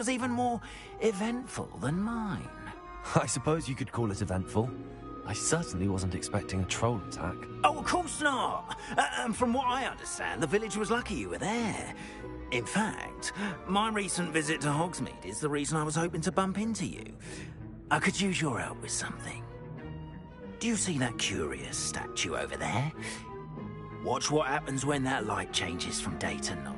was even more eventful than mine. I suppose you could call it eventful. I certainly wasn't expecting a troll attack. Oh, of course not. And from what I understand, the village was lucky you were there. In fact, my recent visit to Hogsmeade is the reason I was hoping to bump into you. I could use your help with something. Do you see that curious statue over there? Watch what happens when that light changes from day to night.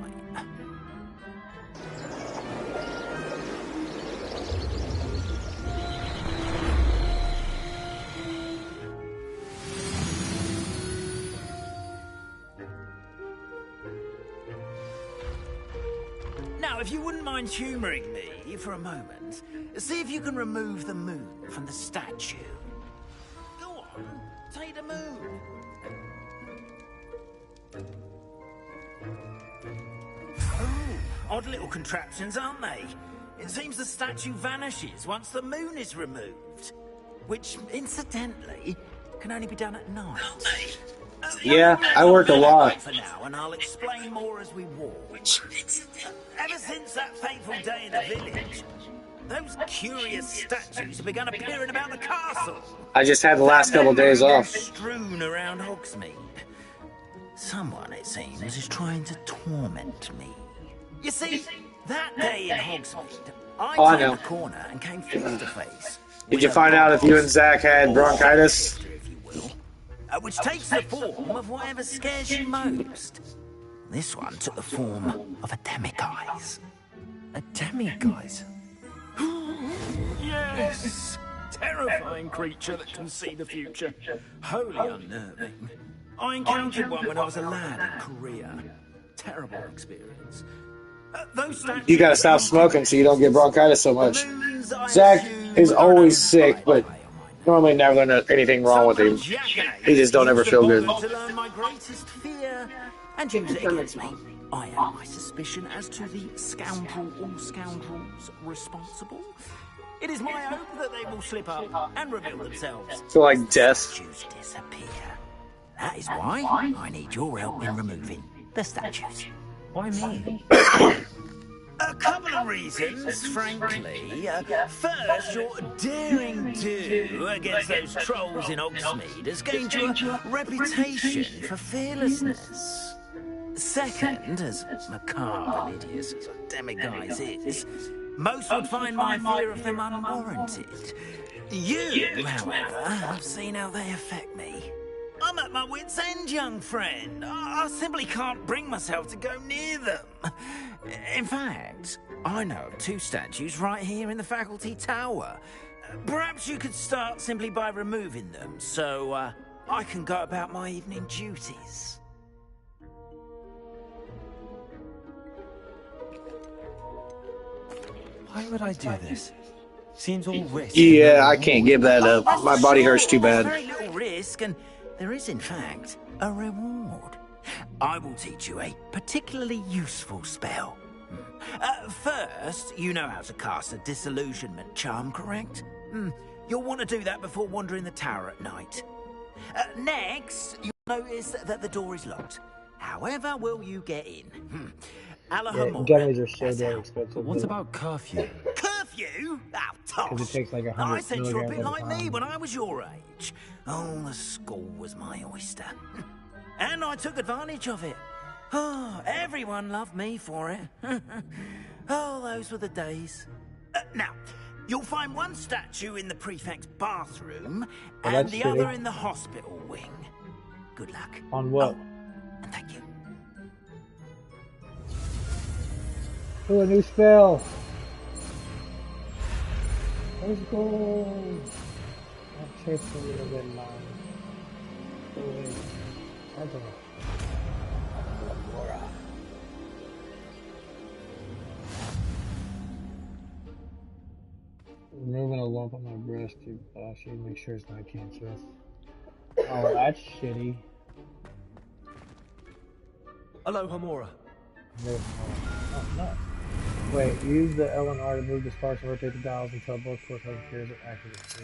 Now, if you wouldn't mind humouring me for a moment, see if you can remove the moon from the statue. Go on, take the moon. Oh, odd little contraptions, aren't they? It seems the statue vanishes once the moon is removed. Which, incidentally, can only be done at night. Yeah, I work a lot. For now, and I'll explain more as we walk. Ever since that fateful day in the village, those curious statues have begun appearing about the castle. I just had the last couple of days off. Strewn around Hogsmeade. Someone, it seems, is trying to torment me. You see, that day in Hogsmeade, I turned the corner and came face to face. Did you find out if you and Zach had bronchitis? Which takes the form of whatever scares you most. This one took the form of a demiguise. A demiguise? Yes! Terrifying creature that can see the future. Wholly unnerving. I encountered one when I was a lad in Korea. Terrible experience. Those statues... You gotta stop smoking so you don't get bronchitis so much. Zach is always sick, but normally never anything wrong with him. He just don't ever feel good. To learn my greatest fear and use it against me. I am my suspicion as to the scoundrel or scoundrels responsible. It is my hope that they will slip up and reveal themselves. So like death. Statues disappear. That is why I need your help in removing the statues. Why me? A couple of reasons, frankly. First, your daring do against those trolls in Hogsmeade has gained you a reputation for fearlessness. Second, as macabre and hideous as a demiguise is, most would find my fear of them unwarranted. You, however, have seen how they affect me. I'm at my wit's end, young friend. I simply can't bring myself to go near them. In fact, I know of two statues right here in the faculty tower. Perhaps you could start simply by removing them, so I can go about my evening duties. Why would I do this? Seems all risk. Yeah, I can't give that up. My body hurts too bad. Very little risk, and there is, in fact, a reward. I will teach you a particularly useful spell. First, you know how to cast a disillusionment charm, correct? You'll want to do that before wandering the tower at night. Next, you'll notice that the door is locked. However will you get in? Gummies are so damn expensive. But what about curfew? Curfew? Oh, toss. Because it takes like 100 I sense you're a bit milligrams like at a me time. when I was your age. Oh, the school was my oyster. And I took advantage of it. Oh, everyone loved me for it. Oh, those were the days. Now, you'll find one statue in the prefect's bathroom and that's the shitty. other in the hospital wing. Good luck. On what? Oh, and thank you. Oh, a new spell. Let's go. I'll chase a little bit long. I don't know. Removing a lump on my breast to make sure it's not cancerous. Oh, that's shitty. Hello, Hamura. Oh, no. Wait, use the L and R to move the sparks and rotate the dials until both close appears or activates.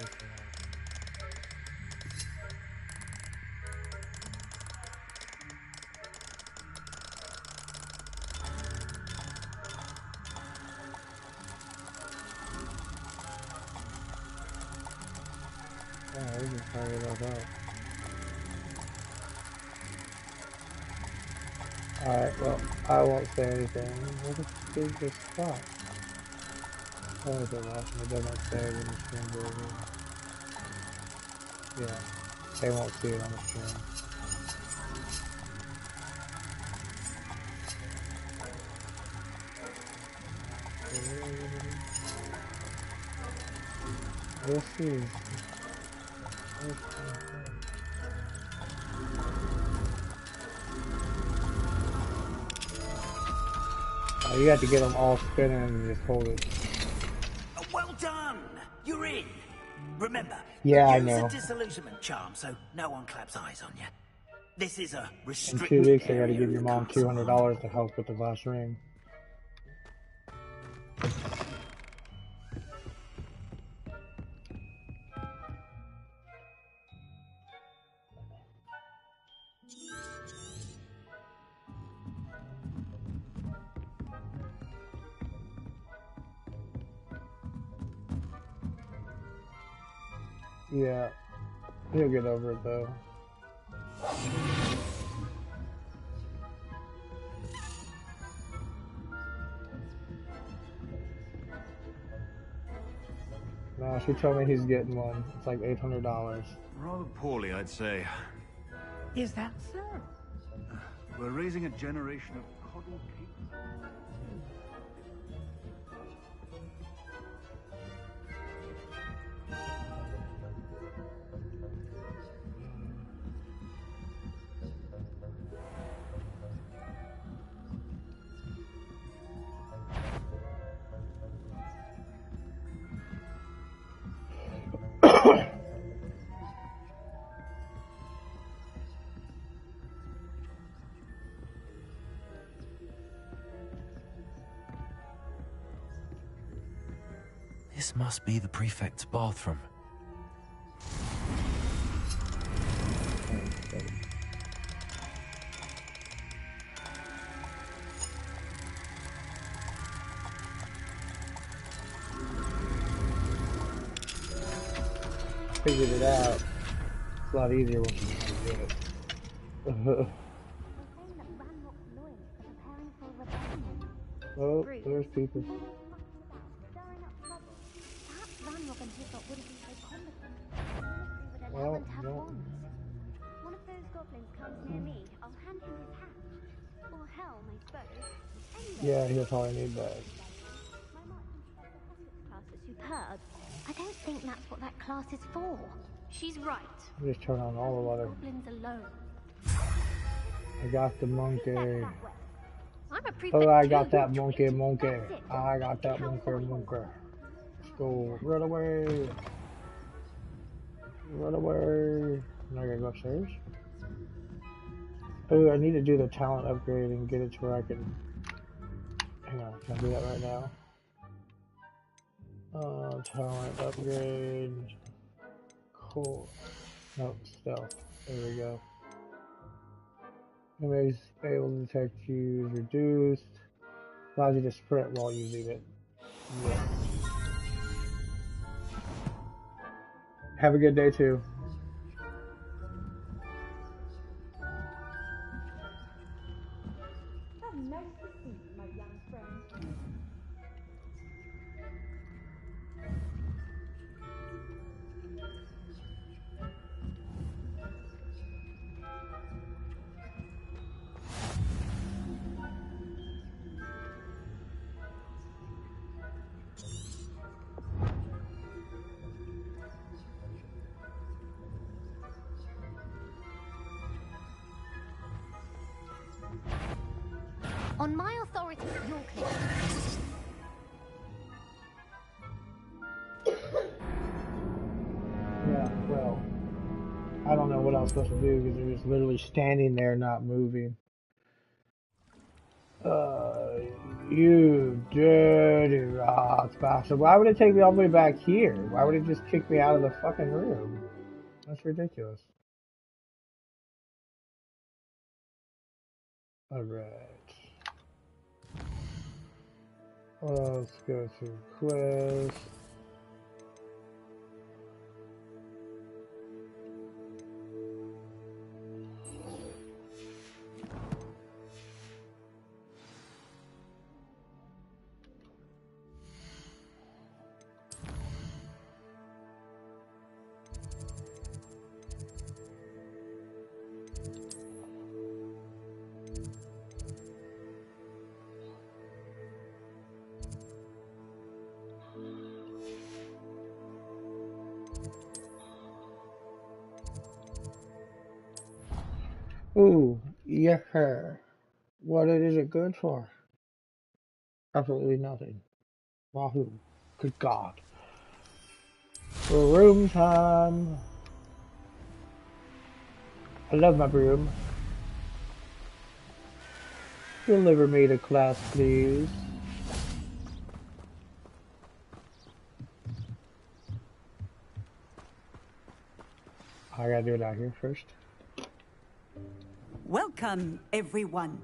Yeah, we can figure that out. Alright, well, I won't say anything. What is this spot? Oh, is it watching? It doesn't say it in the stream, does it? Yeah, they won't see it on the stream. We'll see. Oh, you have to get them all spinning and just hold it. Well done! You're in. Remember, Yeah, I use know. a disillusionment charm so no one claps eyes on you. This is a In restricted 2 weeks, I gotta area give of your the mom castle, $200 to help with the last ring. Yeah, he'll get over it though. No, she told me he's getting one. It's like $800. Rather poorly, I'd say. Is that so? We're raising a generation of coddled people. This must be the prefect's bathroom. Figured it out. It's a lot easier once you do it. Oh, there's people. Well, no. One of those goblins comes near me, I'll hand him his hat. Or helm, I suppose. Anyway, Yeah, he'll probably need that. my marching class is superb. I don't think that's what that class is for. She's right. Just turn on all the water. Goblins alone. I got the monkey. I'm a prefect Oh, I too, got that you monkey. That's it. I got that monkey. Let's go. Run away. Run away. Now I gotta go upstairs. Oh, I need to do the talent upgrade and get it to where I can. Hang on, can I do that right now? Talent upgrade. Cool. Nope, stealth. There we go. Enemies able to detect you is reduced. Allows you to sprint while using it. Yeah. Have a good day too. Nice to see you, my young friend. On my authority, you're clear. Yeah, well, I don't know what I was supposed to do because they're just literally standing there not moving. You dirty rocks bastard. Why would it take me all the way back here? Why would it just kick me out of the fucking room? That's ridiculous. Alright. Let's go to quest. Ooh, yeah. What is it good for? Absolutely nothing. Wahoo. Good God. Room time. I love my broom. Deliver me to class, please. I gotta do it out here first. Welcome, everyone.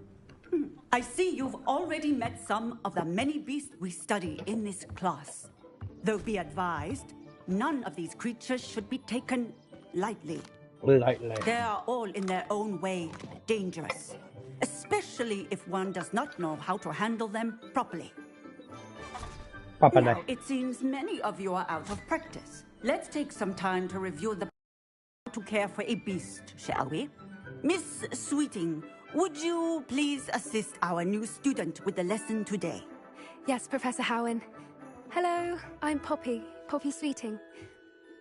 I see you've already met some of the many beasts we study in this class. Though be advised, none of these creatures should be taken lightly. Lightly. They are all in their own way dangerous, especially if one does not know how to handle them properly. Now, it seems many of you are out of practice. Let's take some time to review the how to care for a beast, shall we? Miss Sweeting, would you please assist our new student with the lesson today? Yes, Professor Howen. Hello, I'm Poppy Sweeting.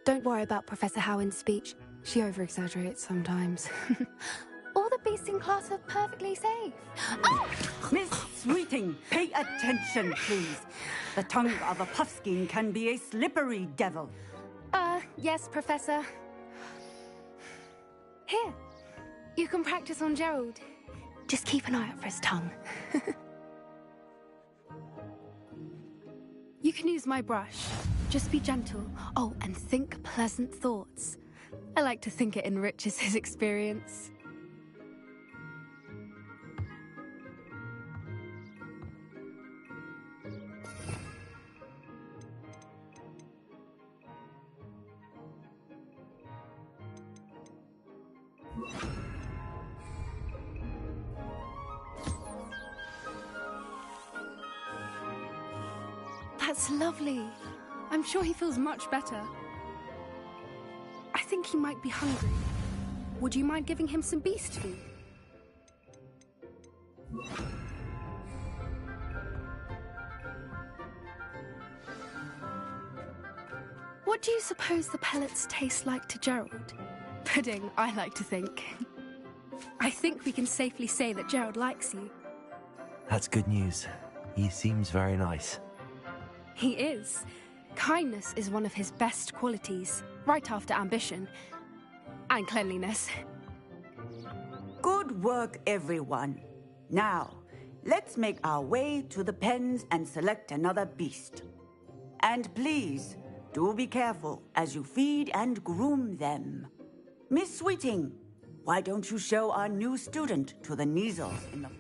Don't worry about Professor Howen's speech. She over-exaggerates sometimes. All the beasts in class are perfectly safe. Oh! Miss Sweeting, pay attention, please. The tongue of a puffskein can be a slippery devil. Yes, Professor. Here, you can practice on Gerald. Just keep an eye out for his tongue. You can use my brush. Just be gentle. Oh, and think pleasant thoughts. I like to think it enriches his experience. That's lovely. I'm sure he feels much better. I think he might be hungry. Would you mind giving him some beast food? What do you suppose the pellets taste like to Gerald? Pudding, I like to think. I think we can safely say that Gerald likes you. That's good news. He seems very nice. He is. Kindness is one of his best qualities, right after ambition. And cleanliness. Good work, everyone. Now, let's make our way to the pens and select another beast. And please, do be careful as you feed and groom them. Miss Sweeting, why don't you show our new student to the Neasels in the farm?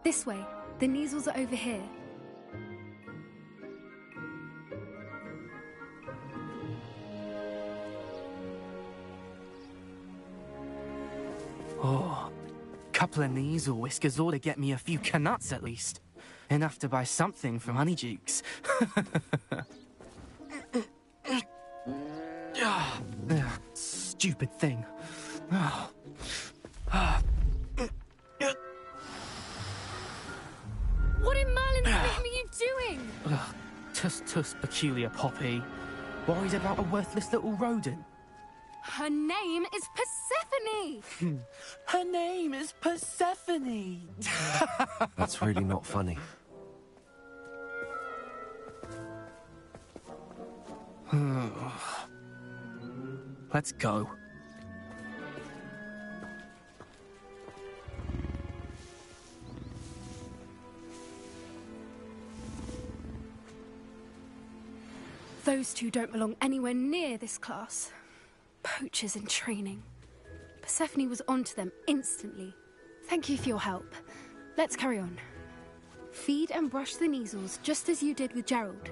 This way. The Neasels are over here. Oh, couple of Neasel whiskers ought to get me a few canuts at least. Enough to buy something from Honeydukes. Stupid thing. What in Merlin's name are you doing? Tuss, peculiar Poppy. Worried about a worthless little rodent? Her name is Persephone! Her name is Persephone! That's really not funny. Let's go. Those two don't belong anywhere near this class. Poachers in training. Persephone was onto them instantly. Thank you for your help. Let's carry on. Feed and brush the Neasels just as you did with Gerald.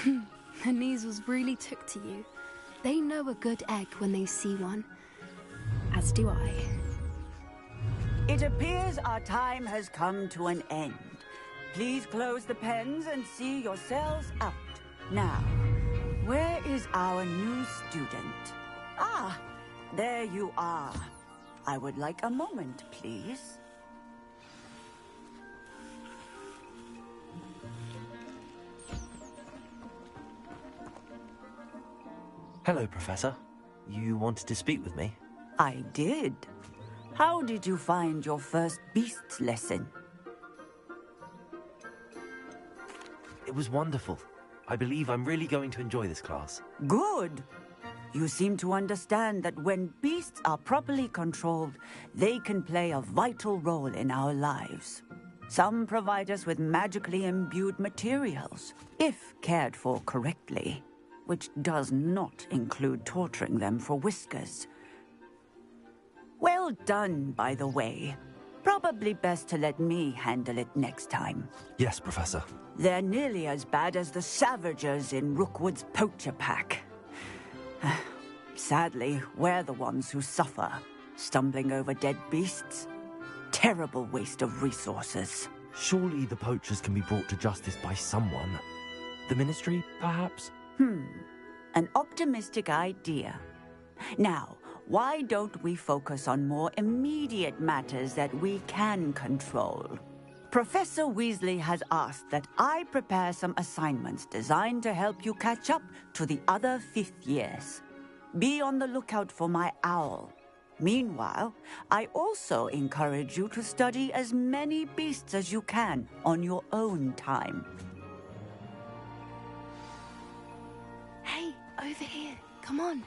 The Neasels really took to you. They know a good egg when they see one. As do I. It appears our time has come to an end. Please close the pens and see yourselves out. Now, where is our new student? Ah, there you are. I would like a moment, please. Hello, Professor. You wanted to speak with me? I did. How did you find your first beasts lesson? It was wonderful. I believe I'm really going to enjoy this class. Good. You seem to understand that when beasts are properly controlled, they can play a vital role in our lives. Some provide us with magically imbued materials, if cared for correctly, which does not include torturing them for whiskers. Well done, by the way. Probably best to let me handle it next time. Yes, Professor. They're nearly as bad as the Savagers in Rookwood's poacher pack. Sadly, we're the ones who suffer, stumbling over dead beasts. Terrible waste of resources. Surely the poachers can be brought to justice by someone. The Ministry, perhaps? An optimistic idea. Now, why don't we focus on more immediate matters that we can control? Professor Weasley has asked that I prepare some assignments designed to help you catch up to the other fifth years. Be on the lookout for my owl. Meanwhile, I also encourage you to study as many beasts as you can on your own time. Hey, over here. Come on.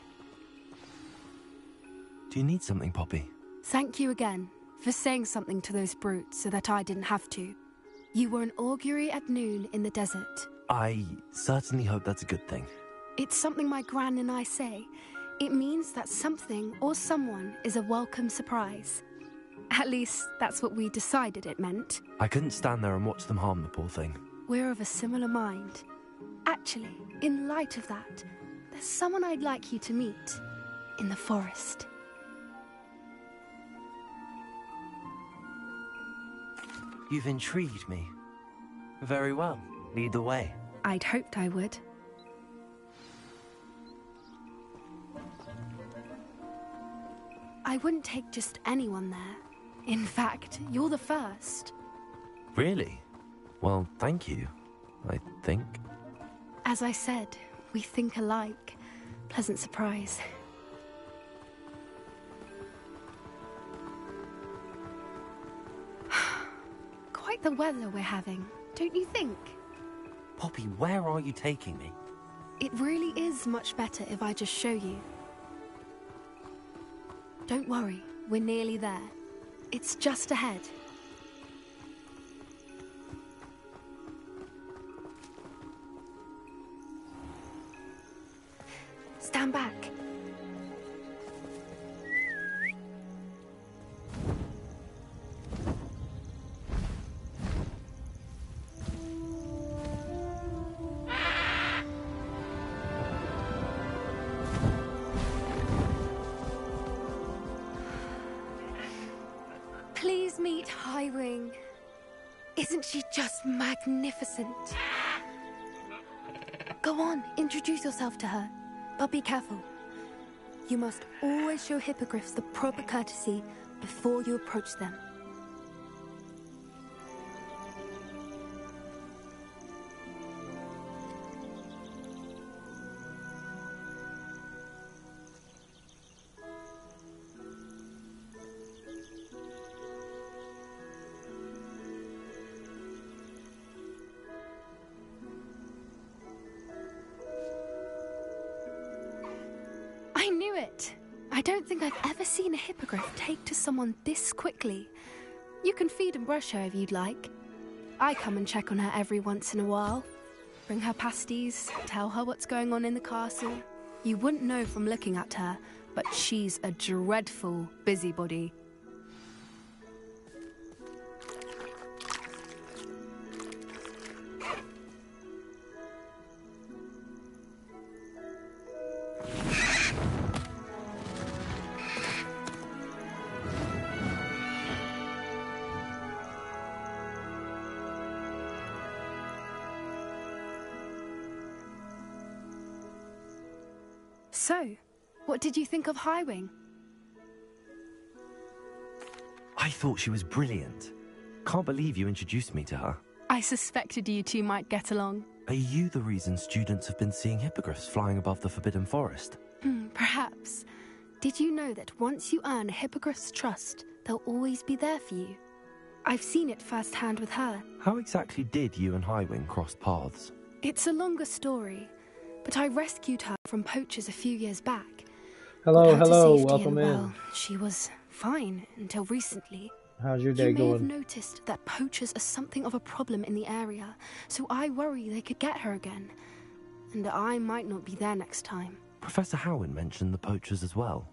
Do you need something, Poppy? Thank you again for saying something to those brutes so that I didn't have to. You were an augury at noon in the desert. I certainly hope that's a good thing. It's something my gran and I say. It means that something or someone is a welcome surprise. At least, that's what we decided it meant. I couldn't stand there and watch them harm the poor thing. We're of a similar mind. Actually, in light of that, there's someone I'd like you to meet. In the forest. You've intrigued me. Very well. Lead the way. I'd hoped I would. I wouldn't take just anyone there. In fact, you're the first. Really? Well, thank you, I think. As I said, we think alike. Pleasant surprise. Quite the weather we're having, don't you think? Poppy, where are you taking me? It really is much better if I just show you. Don't worry, we're nearly there. It's just ahead. Stand back. Please meet Highwing. Isn't she just magnificent? Go on, introduce yourself to her. But be careful. You must always show hippogriffs the proper courtesy before you approach them. I knew it! I don't think I've ever seen a hippogriff take to someone this quickly. You can feed and brush her if you'd like. I come and check on her every once in a while. Bring her pasties, tell her what's going on in the castle. You wouldn't know from looking at her, but she's a dreadful busybody. So, what did you think of Highwing? I thought she was brilliant. Can't believe you introduced me to her. I suspected you two might get along. Are you the reason students have been seeing hippogriffs flying above the Forbidden Forest? Perhaps. Did you know that once you earn a hippogriff's trust, they'll always be there for you? I've seen it firsthand with her. How exactly did you and Highwing cross paths? It's a longer story, but I rescued her from poachers a few years back. Hello, Got her to hello, safety welcome and, in. well, she was fine until recently. How's your day You may have going? noticed that poachers are something of a problem in the area, so I worry they could get her again. And I might not be there next time. Professor Howin mentioned the poachers as well.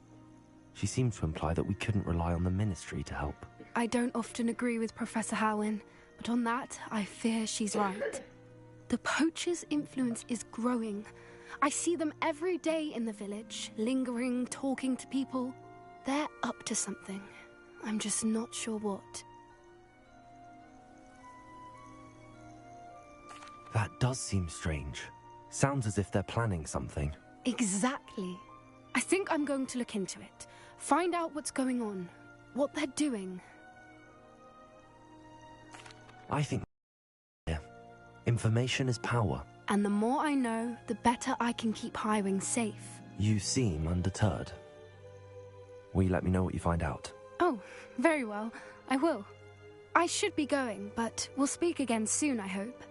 She seemed to imply that we couldn't rely on the Ministry to help. I don't often agree with Professor Howin, but on that, I fear she's right. The poachers' influence is growing. I see them every day in the village, lingering, talking to people. They're up to something. I'm just not sure what. That does seem strange. Sounds as if they're planning something. Exactly. I think I'm going to look into it. Find out what's going on, what they're doing. I think... yeah. Information is power. And the more I know, the better I can keep Highwing safe. You seem undeterred. Will you let me know what you find out? Oh, very well. I will. I should be going, but we'll speak again soon, I hope.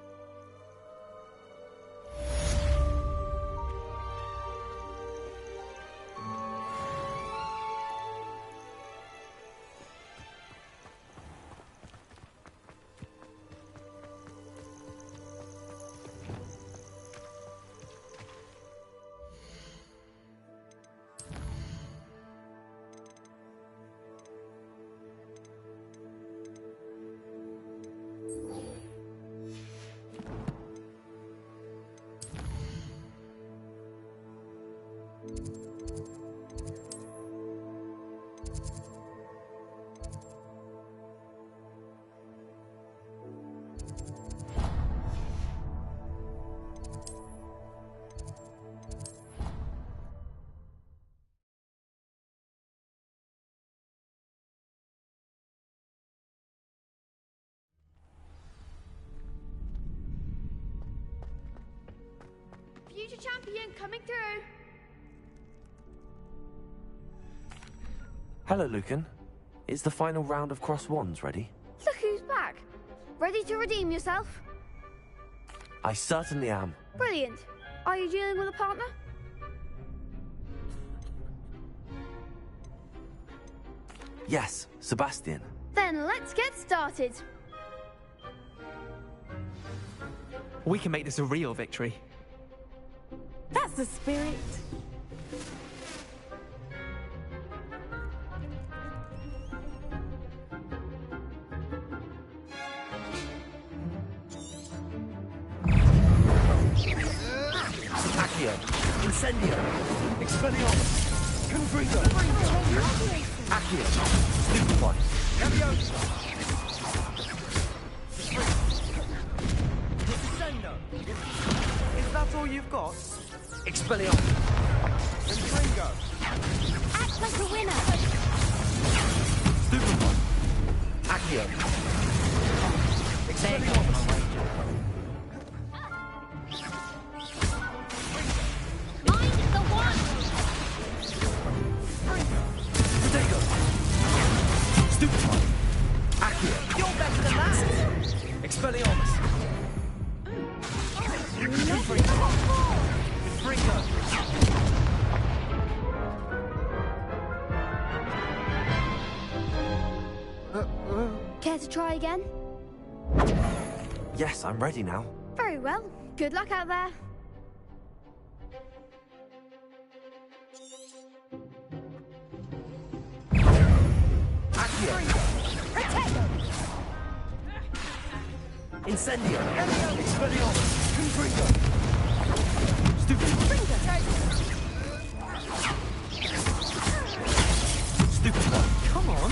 Future champion coming through. Hello, Lucan. Is the final round of Cross Wands ready? Look who's back. Ready to redeem yourself? I certainly am. Brilliant. Are you dealing with a partner? Yes, Sebastian. Then let's get started. We can make this a real victory. That's the spirit. Accio, Incendio, Expelliarmus, Confringo, Accio, Stupefy, Leviosa, Descendo. Is that all you've got? Expelliarmus, Confringo, Act like a winner. Stupefy, Accio, Expelliarmus. Expelliarmus! Care to try again? Yes, I'm ready now. Very well. Good luck out there. Incendio! Expelliarmus! Confringo! Stupid! Stupid one! Come on!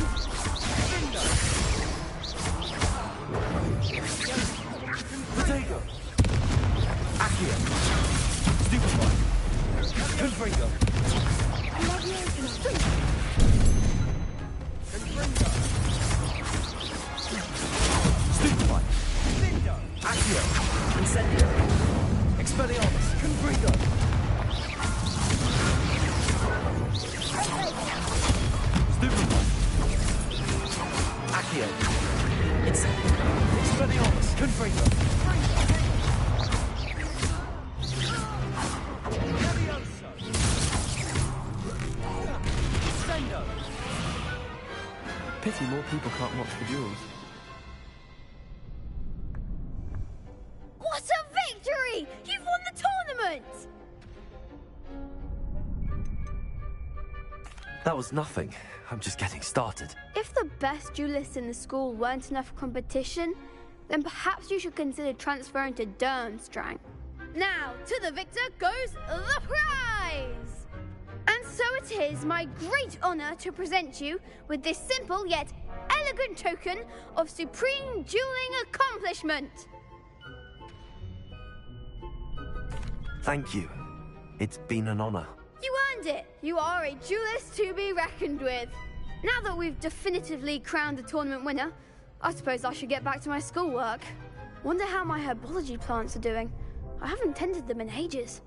Protego! Accio! Stupid one! Confringo! Stupefy. Accio. Incendio. Expelliarmus. Confringo. Stupefy. Accio. Incendio. Expelliarmus. Confringo. Pity more people can't watch the duels. What a victory! You've won the tournament! That was nothing. I'm just getting started. If the best duelists in the school weren't enough for competition, then perhaps you should consider transferring to Durmstrang. Now, to the victor goes the prize! And so it is my great honor to present you with this simple yet elegant token of supreme dueling accomplishment. Thank you. It's been an honor. You earned it. You are a duelist to be reckoned with. Now that we've definitively crowned the tournament winner, I suppose I should get back to my schoolwork. Wonder how my herbology plants are doing. I haven't tended them in ages.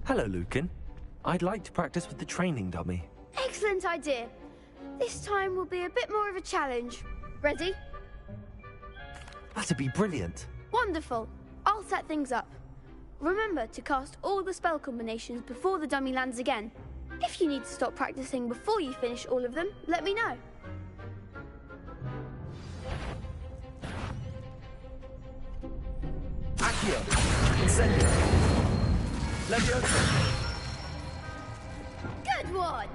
Hello, Lucan. I'd like to practice with the training dummy. Excellent idea. This time will be a bit more of a challenge. Ready? That'd be brilliant. Wonderful. I'll set things up. Remember to cast all the spell combinations before the dummy lands again. If you need to stop practicing before you finish all of them, let me know. Accio. Incendio. Leviosa. Good one!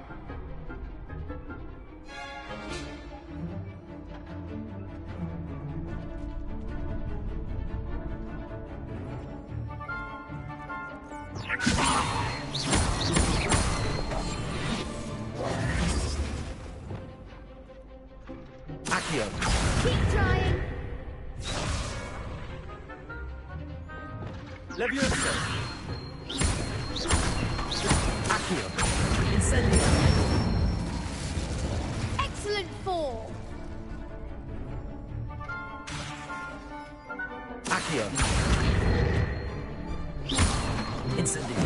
Accio. Keep trying. Leviosa. Accio. Incendio. Excellent fall. Accio. Incendio.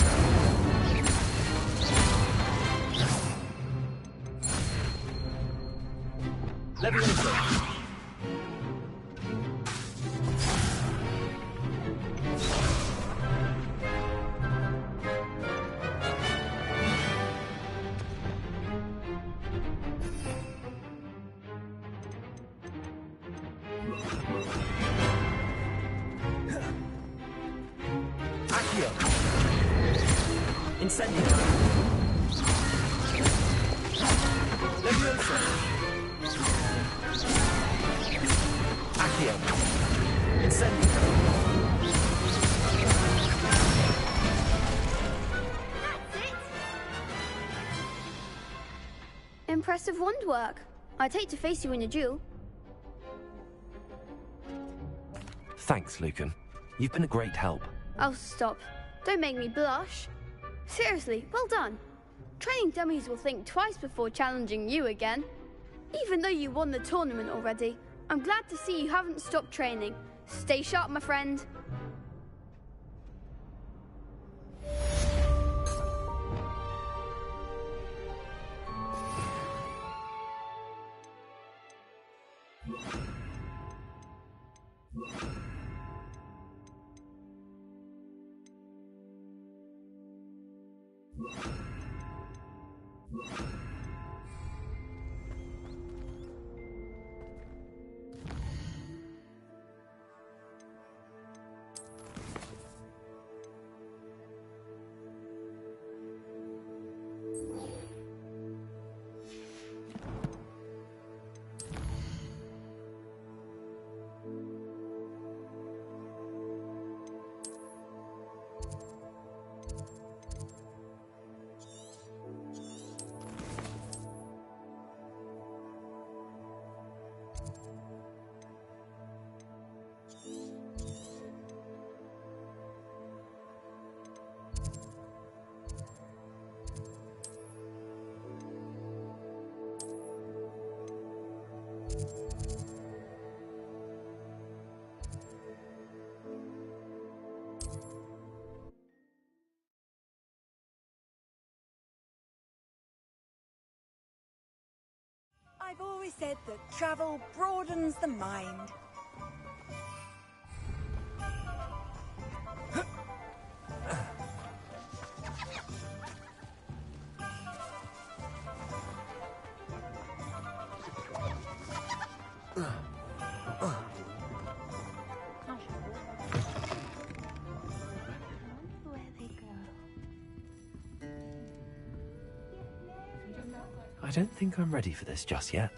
Leviosa. Accio. Incendio. Leviosa. Accio. Incendio. That's it. Impressive wand work. I'd hate to face you in a duel. Thanks, Lucan. You've been a great help. Oh, stop. Don't make me blush. Seriously, well done. Training dummies will think twice before challenging you again. Even though you won the tournament already, I'm glad to see you haven't stopped training. Stay sharp, my friend. I've always said that travel broadens the mind. I don't think I'm ready for this just yet.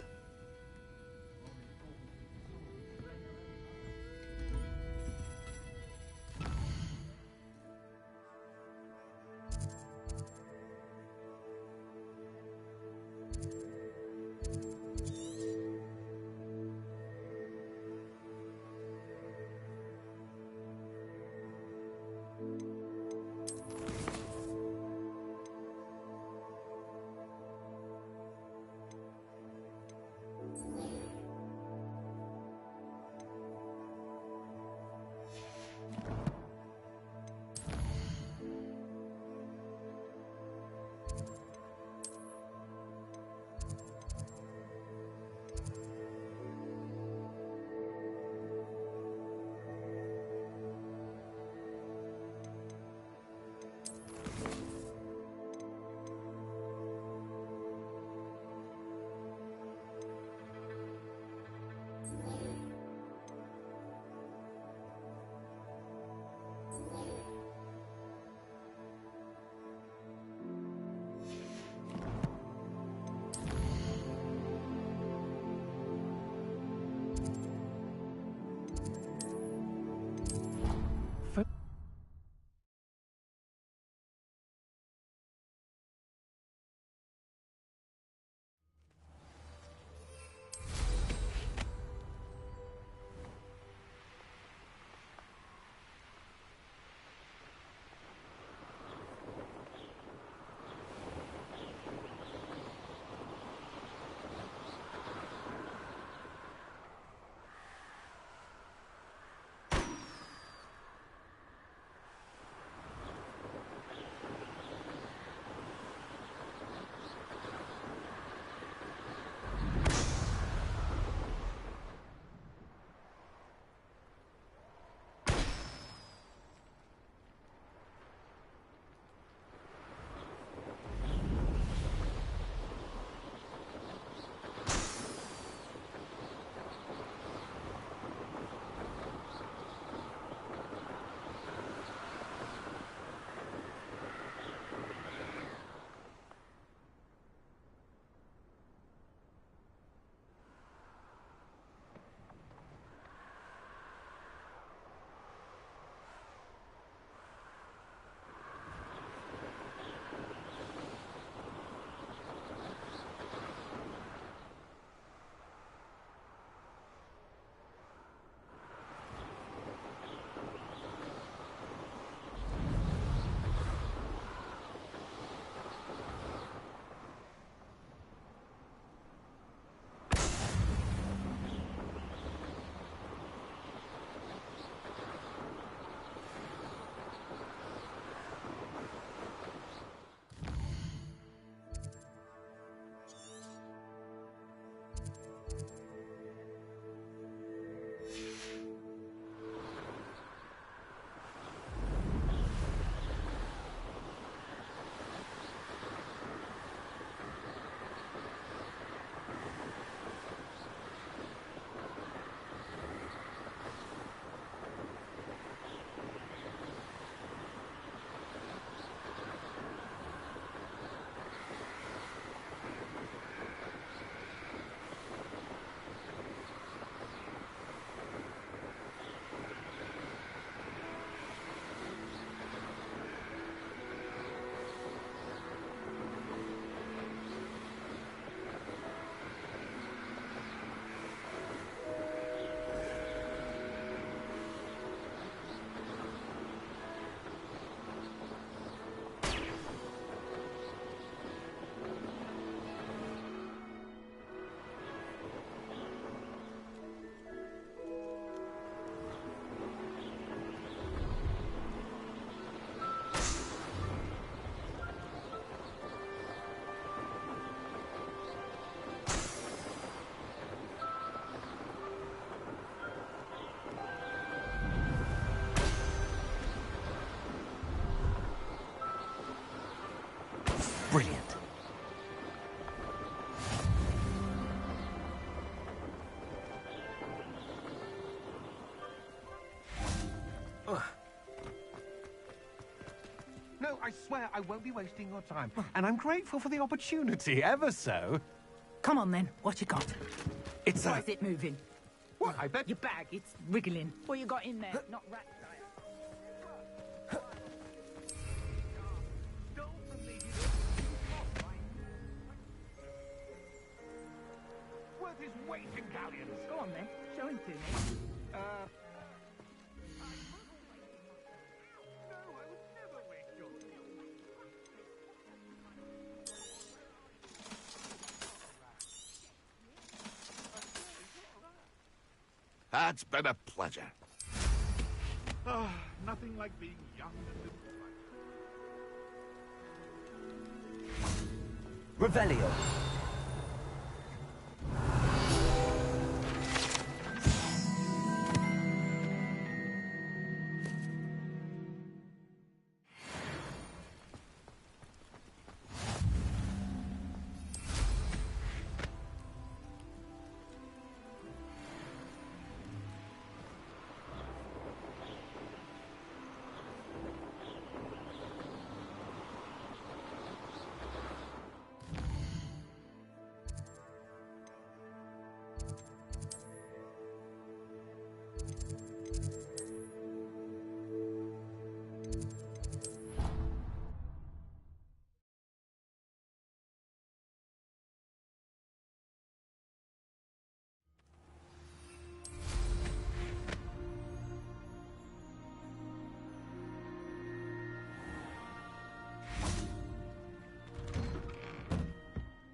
Brilliant. No, I swear I won't be wasting your time. And I'm grateful for the opportunity, ever so. Come on then, what you got? It's Why is it moving? What, I bet... Your bag, it's wriggling. What you got in there? Not rat diet. Worth his weight in galleons. Go on then, show him to me. No, I would never waste your... That's been a pleasure. Ah, nothing like being young and Revelio.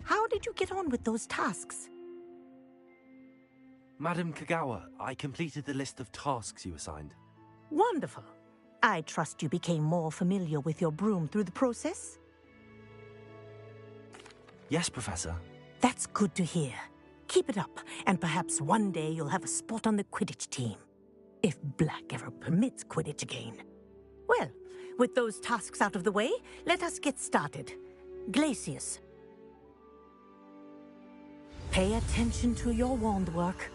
How did you get on with those tasks? Madam Kagawa, I completed the list of tasks you assigned. Wonderful. I trust you became more familiar with your broom through the process? Yes, Professor. That's good to hear. Keep it up, and perhaps one day you'll have a spot on the Quidditch team. If Black ever permits Quidditch again. Well, with those tasks out of the way, let us get started. Glacius. Pay attention to your wand work.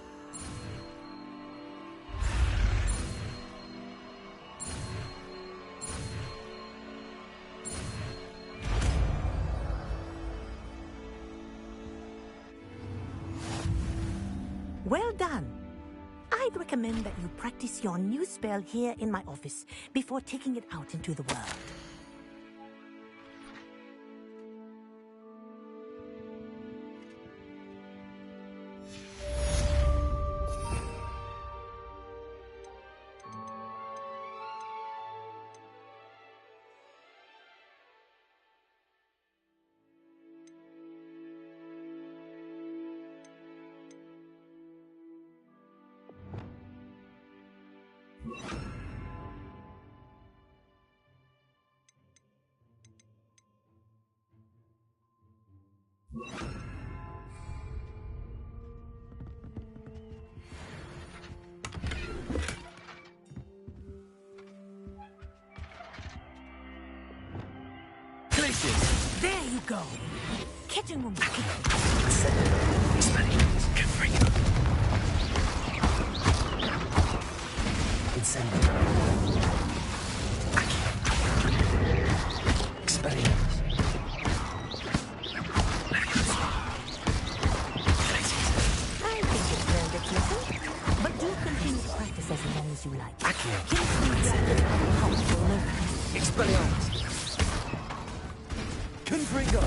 Well done. I'd recommend that you practice your new spell here in my office before taking it out into the world. There you go. Catching them. I think it's learned its lesson, but do continue to practice as long as you like. Expelliarmus. Confringo.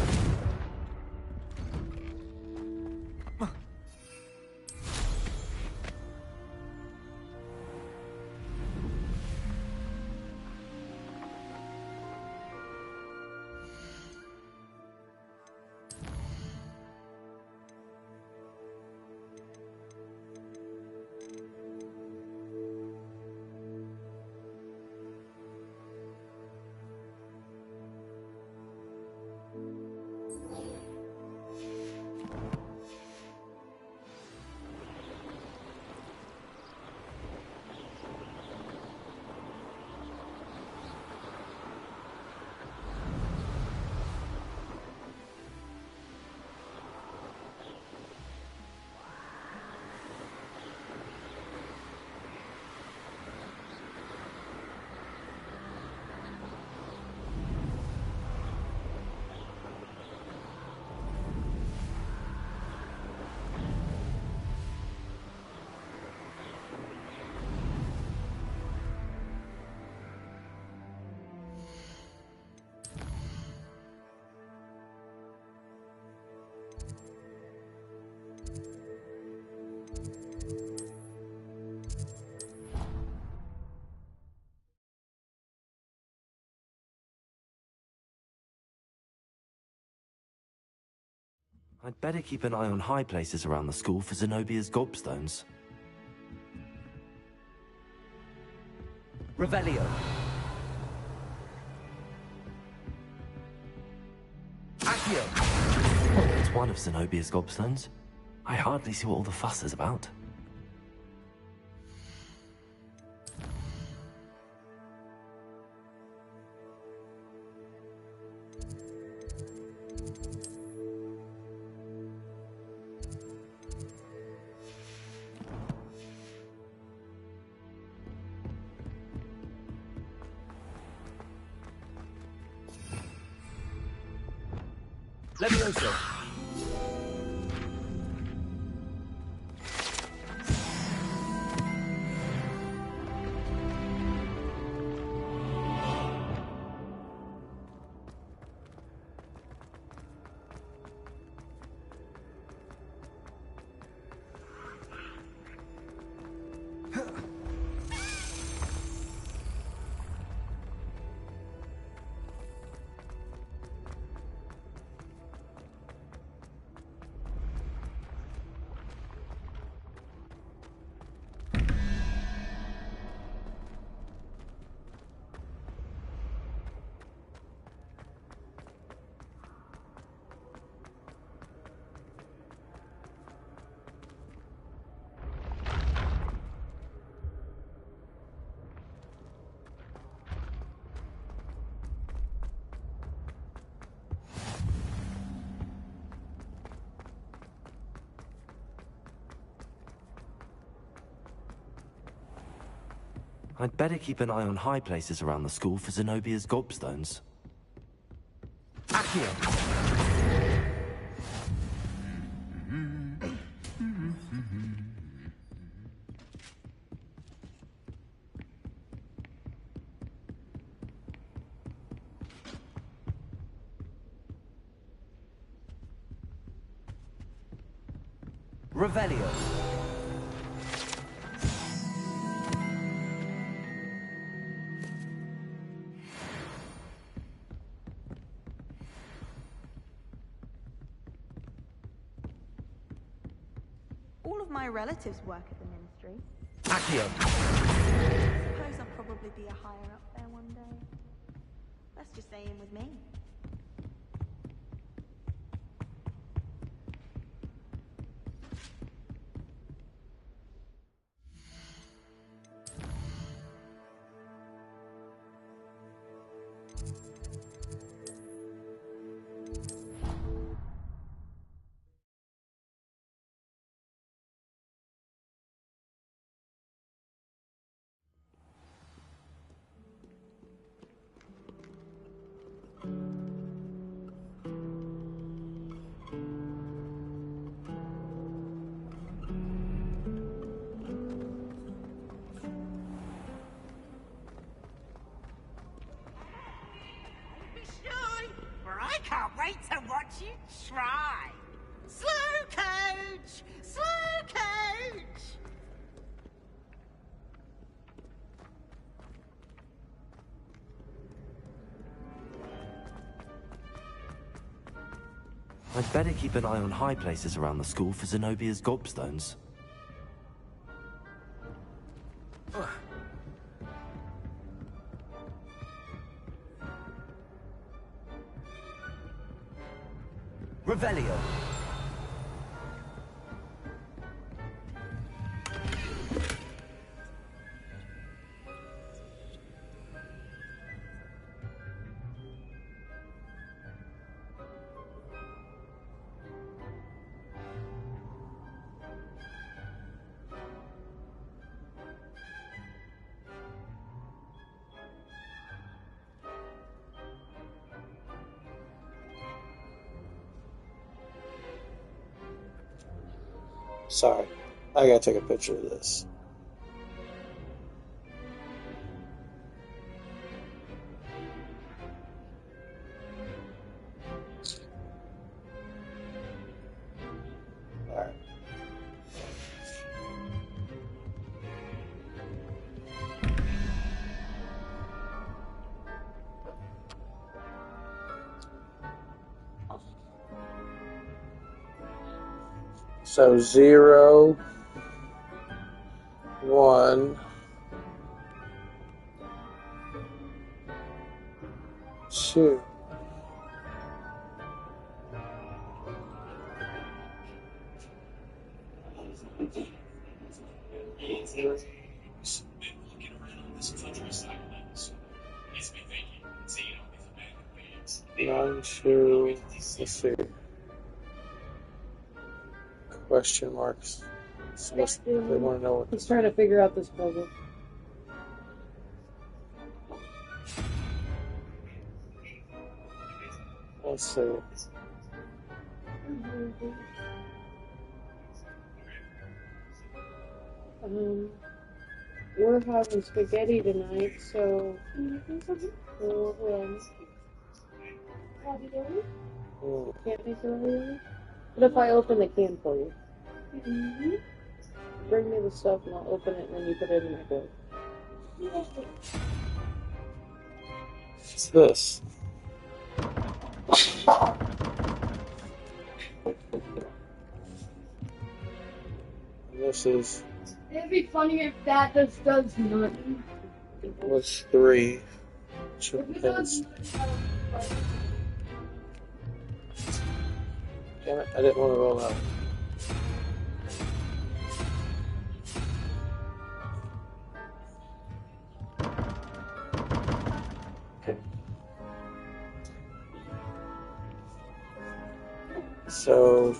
I'd better keep an eye on high places around the school for Zenobia's gobstones. Revelio. Accio. It's one of Zenobia's gobstones. I hardly see what all the fuss is about. Levioso. I'd better keep an eye on high places around the school for Zenobia's gobstones. Accio. Revelio. All of my relatives work at the ministry. Accio. Suppose I'll probably be a higher up there one day. Let's just stay in with me. I can't wait to watch you try. Slow coach! Slow coach! I'd better keep an eye on high places around the school for Zenobia's gobstones. Revelio. Sorry, I gotta take a picture of this. Alright. So 0, 1, 2. None, 2, let's see. Question marks. So they want to know what Let's try to figure out this puzzle. Let's see. We're having spaghetti tonight, so we'll can't make ravioli. What if I open the can for you? Bring me the stuff and I'll open it and then you put it in the microwave. What's this? This is. It'd be funnier if that just does nothing. What's 3? Damn it, I didn't want to roll out. So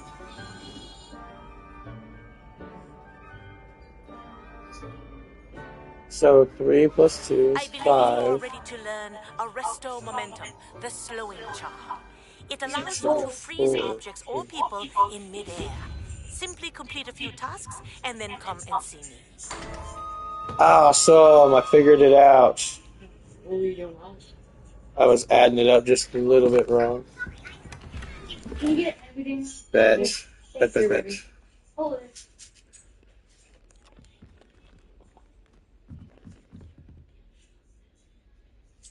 So 3 plus 2 is 5. You're ready to learn Arresto Momentum, the slowing charm. It allows you to freeze objects or people in midair. Simply complete a few tasks and then come and see me. Awesome! I figured it out. What were you doing wrong? I was adding it up just a little bit wrong. Can you get everything? Bet. Hold it.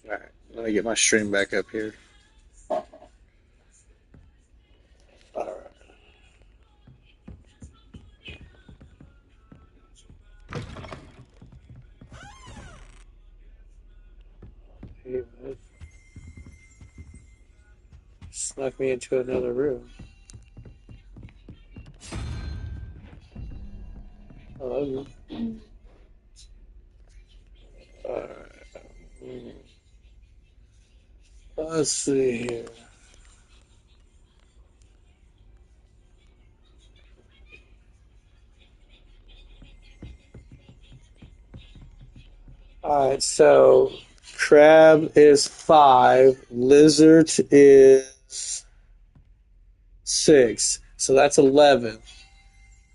Alright, let me get my stream back up here. Alright. Snuck me into another room. Hello. Alright. Let's see here. Alright, so crab is 5, lizard is 6, so that's 11.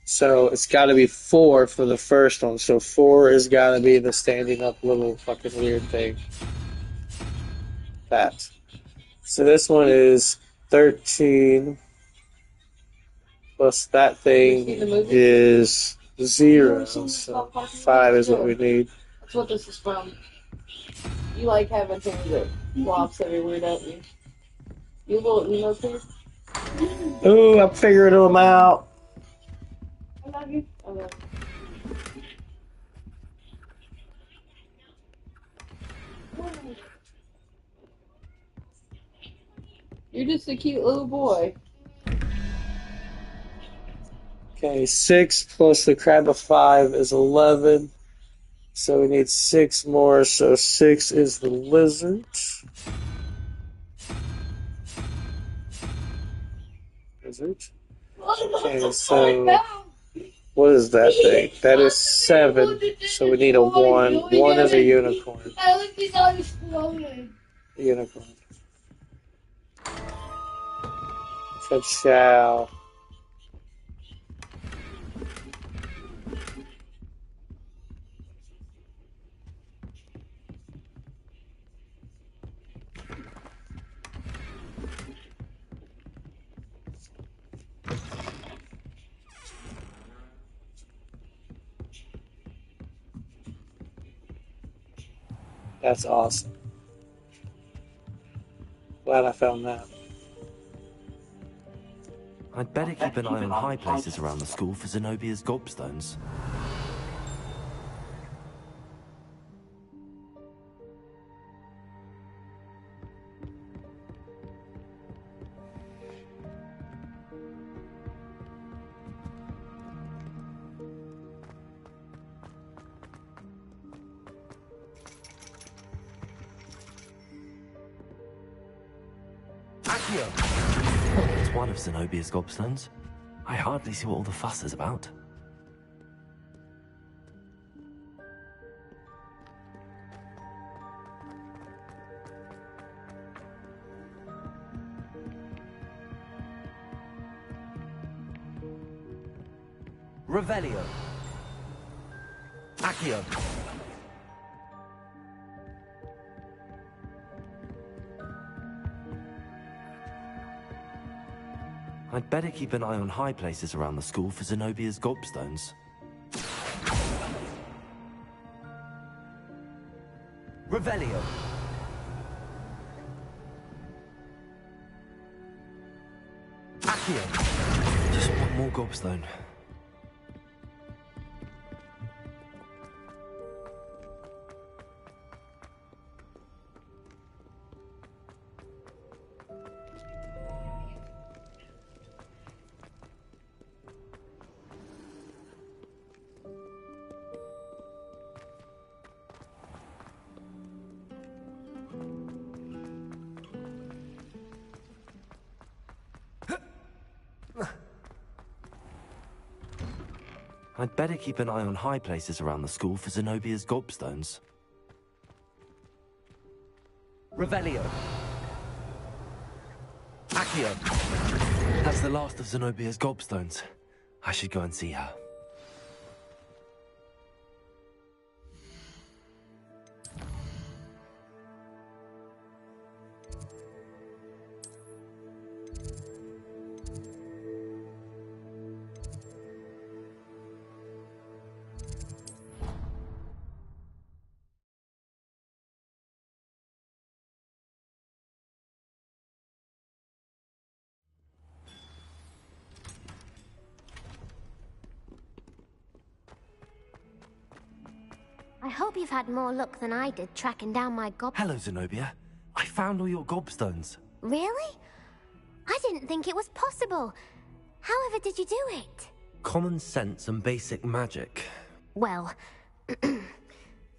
So it's got to be 4 for the first one. So 4 is got to be the standing up little fucking weird thing. That. So this one is 13 plus that thing is 0. So 5 is what we need. That's what this is from. You like having things that flops every weird at you. You little emo kid? Ooh, I'm figuring them out. I love you. I love you. You're just a cute little boy. Okay, 6 plus the crab of 5 is 11. So we need 6 more. So 6 is the lizard. Okay, so what is that thing? That is 7. So we need a 1. 1 is a unicorn. I like these all exploding. A unicorn. Ka-chow. That's awesome. Glad I found that. I'd better keep an eye on high places around the school for Zenobia's gobstones. It's one of Zenobia's gobstones. I hardly see what all the fuss is about. Revelio. Accio. I'd better keep an eye on high places around the school for Zenobia's gobstones. Revelio. Accio. Just one more gobstone. I'd better keep an eye on high places around the school for Zenobia's gobstones. Revelio. Accio. That's the last of Zenobia's gobstones. I should go and see her. I hope you've had more luck than I did tracking down my Hello, Zenobia. I found all your gobstones. Really? I didn't think it was possible. However did you do it? Common sense and basic magic. Well,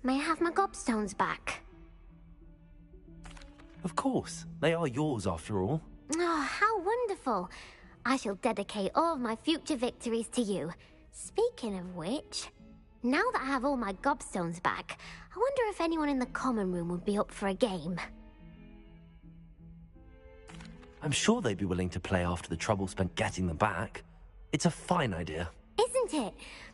may I have my gobstones back? Of course. They are yours after all. Oh, how wonderful. I shall dedicate all of my future victories to you. Speaking of which, now that I have all my gobstones back, I wonder if anyone in the common room would be up for a game. I'm sure they'd be willing to play after the trouble spent getting them back. It's a fine idea. Isn't it?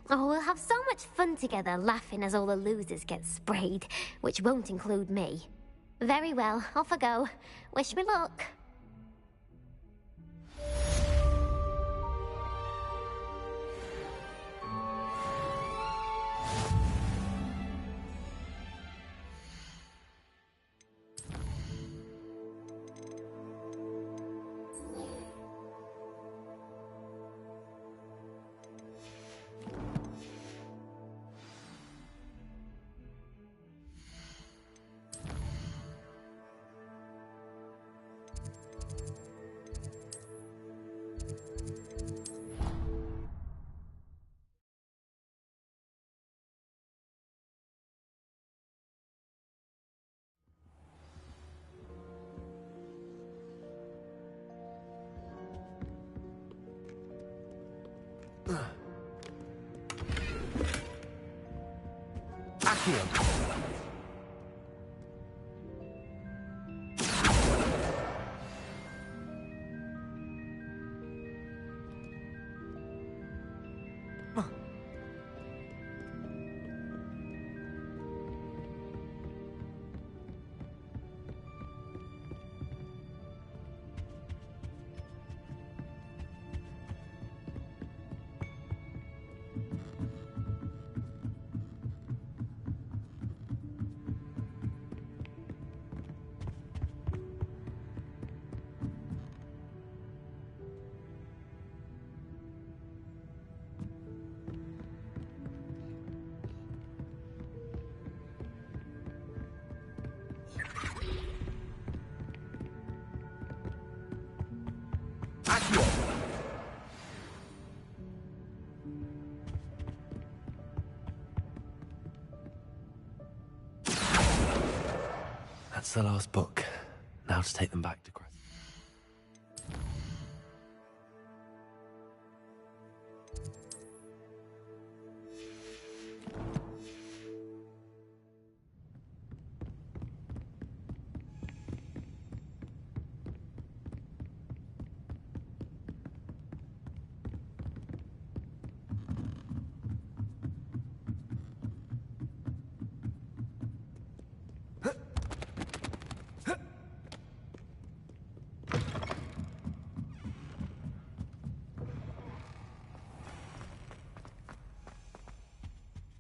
Oh, we'll have so much fun together laughing as all the losers get sprayed, which won't include me. Very well, off I go. Wish me luck. Accio. That's the last book. Now to take them back to Cressida.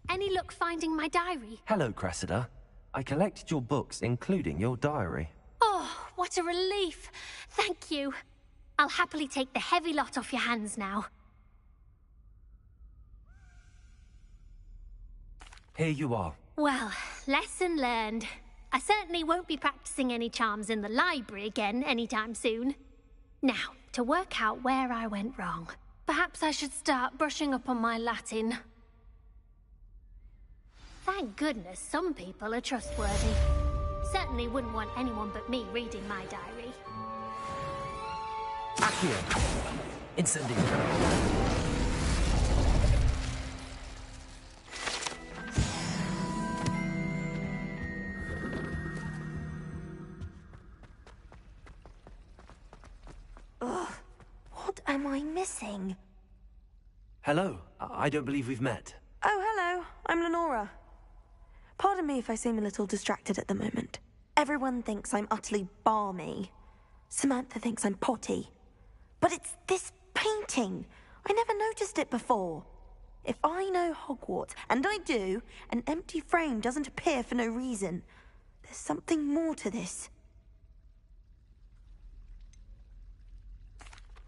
Any luck finding my diary? Hello, Cressida. I collected your books, including your diary. Oh, what a relief. Thank you. I'll happily take the heavy lot off your hands now. Here you are. Well, lesson learned. I certainly won't be practicing any charms in the library again anytime soon. Now, to work out where I went wrong. Perhaps I should start brushing up on my Latin. Thank goodness some people are trustworthy. Certainly wouldn't want anyone but me reading my diary. Accio! Incendio! Ugh, what am I missing? Hello. I don't believe we've met. Oh, hello. I'm Lenora. Pardon me if I seem a little distracted at the moment. Everyone thinks I'm utterly balmy. Samantha thinks I'm potty. But it's this painting. I never noticed it before. If I know Hogwarts, and I do, an empty frame doesn't appear for no reason. There's something more to this.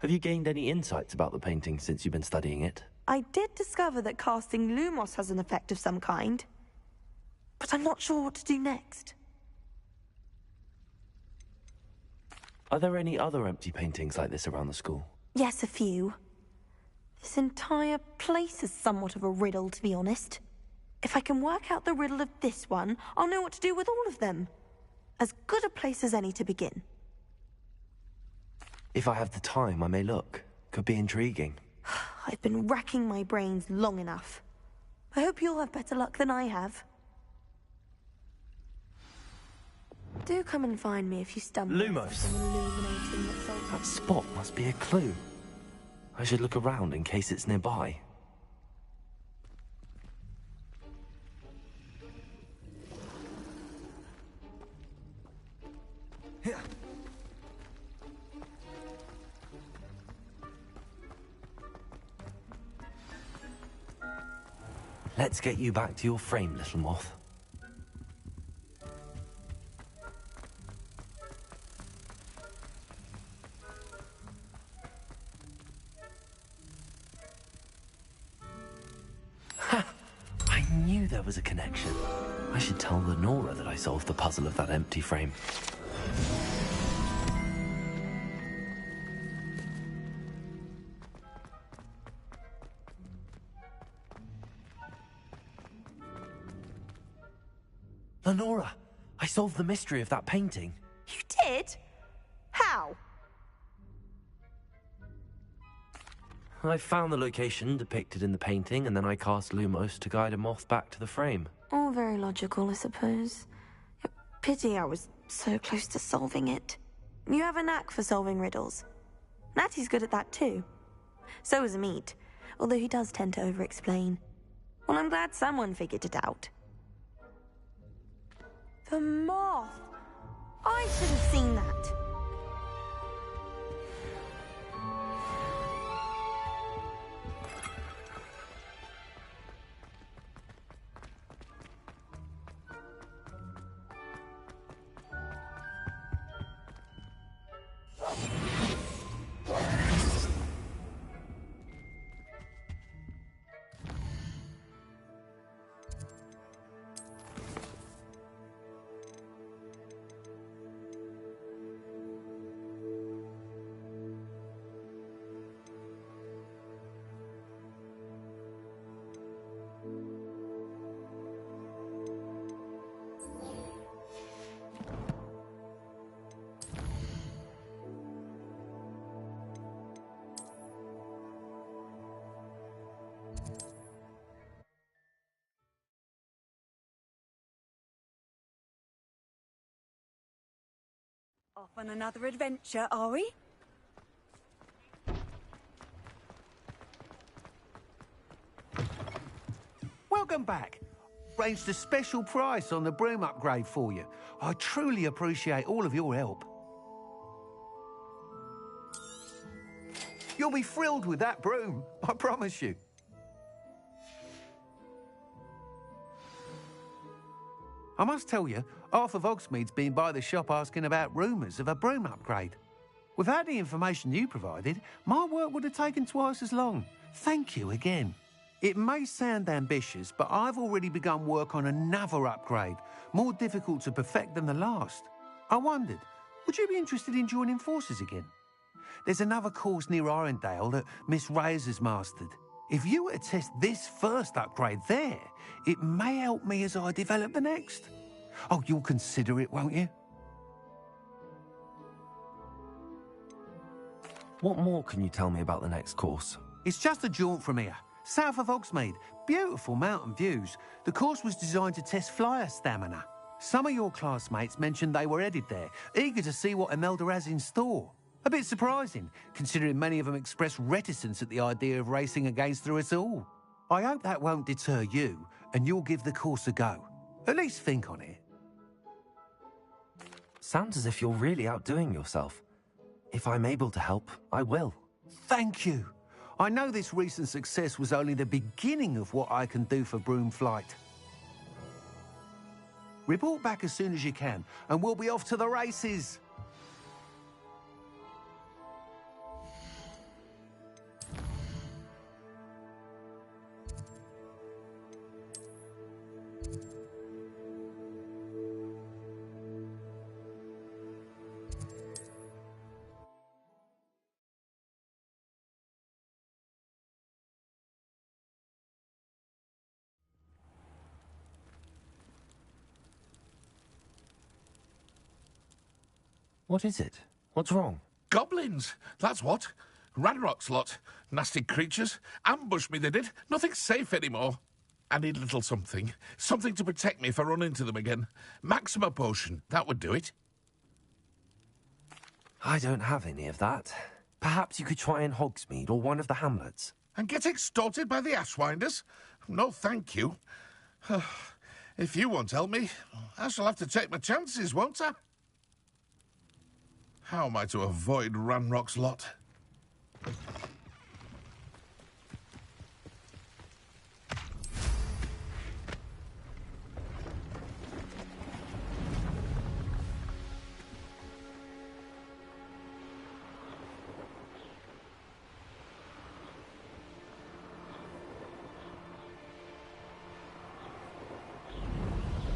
Have you gained any insights about the painting since you've been studying it? I did discover that casting Lumos has an effect of some kind. But I'm not sure what to do next. Are there any other empty paintings like this around the school? Yes, a few. This entire place is somewhat of a riddle, to be honest. If I can work out the riddle of this one, I'll know what to do with all of them. As good a place as any to begin. If I have the time, I may look. Could be intriguing. I've been racking my brains long enough. I hope you'll have better luck than I have. Do come and find me if you stumble. Lumos! That spot must be a clue. I should look around in case it's nearby. Let's get you back to your frame, little moth. I knew there was a connection. I should tell Lenora that I solved the puzzle of that empty frame. Lenora, I solved the mystery of that painting. You did? How? I found the location depicted in the painting, and then I cast Lumos to guide a moth back to the frame. All very logical, I suppose. Pity I was so close to solving it. You have a knack for solving riddles. Natty's good at that too. So is Amit, although he does tend to over-explain. Well, I'm glad someone figured it out. The moth! I should have seen that. Off on another adventure, are we? Welcome back. Arranged a special price on the broom upgrade for you. I truly appreciate all of your help. You'll be thrilled with that broom, I promise you. I must tell you, half of Hogsmeade's been by the shop asking about rumours of a broom upgrade. Without the information you provided, my work would have taken twice as long. Thank you again. It may sound ambitious, but I've already begun work on another upgrade, more difficult to perfect than the last. I wondered, would you be interested in joining forces again? There's another course near Arendelle that Miss Reyes has mastered. If you were to test this first upgrade there, it may help me as I develop the next. Oh, you'll consider it, won't you? What more can you tell me about the next course? It's just a jaunt from here, south of Hogsmeade. Beautiful mountain views. The course was designed to test flyer stamina. Some of your classmates mentioned they were headed there, eager to see what Imelda has in store. A bit surprising, considering many of them expressed reticence at the idea of racing against her at all. I hope that won't deter you, and you'll give the course a go. At least think on it. Sounds as if you're really outdoing yourself. If I'm able to help, I will. Thank you. I know this recent success was only the beginning of what I can do for broom flight. Report back as soon as you can, and we'll be off to the races. What is it? What's wrong? Goblins, that's what. Ranrock's lot. Nasty creatures. Ambush me, they did. Nothing's safe anymore. I need a little something. Something to protect me if I run into them again. Maxima potion, that would do it. I don't have any of that. Perhaps you could try in Hogsmeade or one of the hamlets. And get extorted by the Ashwinders? No, thank you. If you won't help me, I shall have to take my chances, won't I? How am I to avoid Ranrock's lot?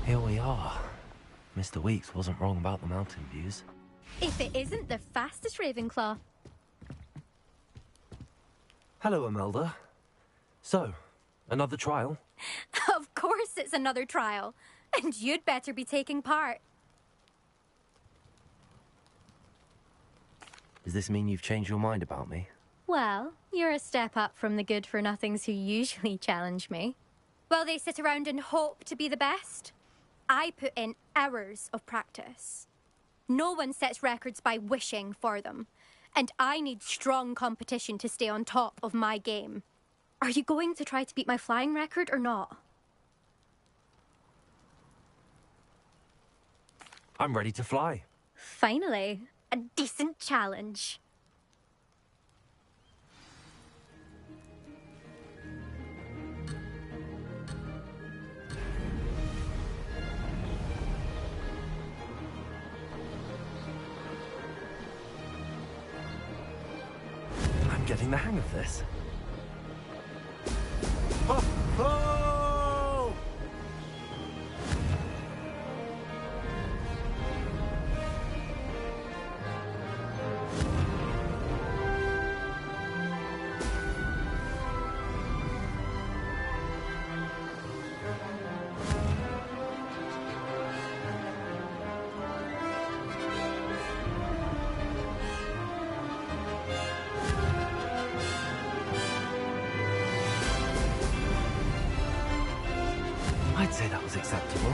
Here we are. Mr. Weeks wasn't wrong about the mountain views. If it isn't the fastest Ravenclaw. Hello, Imelda. So, another trial? Of course it's another trial. And you'd better be taking part. Does this mean you've changed your mind about me? Well, you're a step up from the good-for-nothings who usually challenge me. While they sit around and hope to be the best, I put in hours of practice. No one sets records by wishing for them. And I need strong competition to stay on top of my game. Are you going to try to beat my flying record or not? I'm ready to fly. Finally, a decent challenge. I'm getting the hang of this. Oh, oh! I'd say that was acceptable.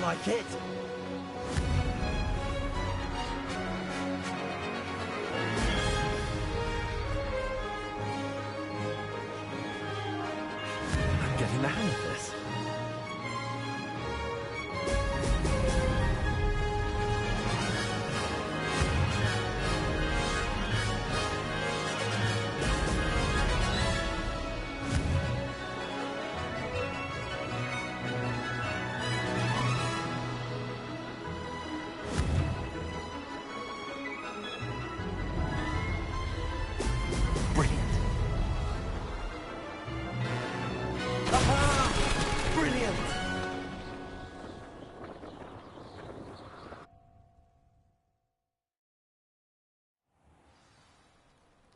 like it. I'm getting the hang of this.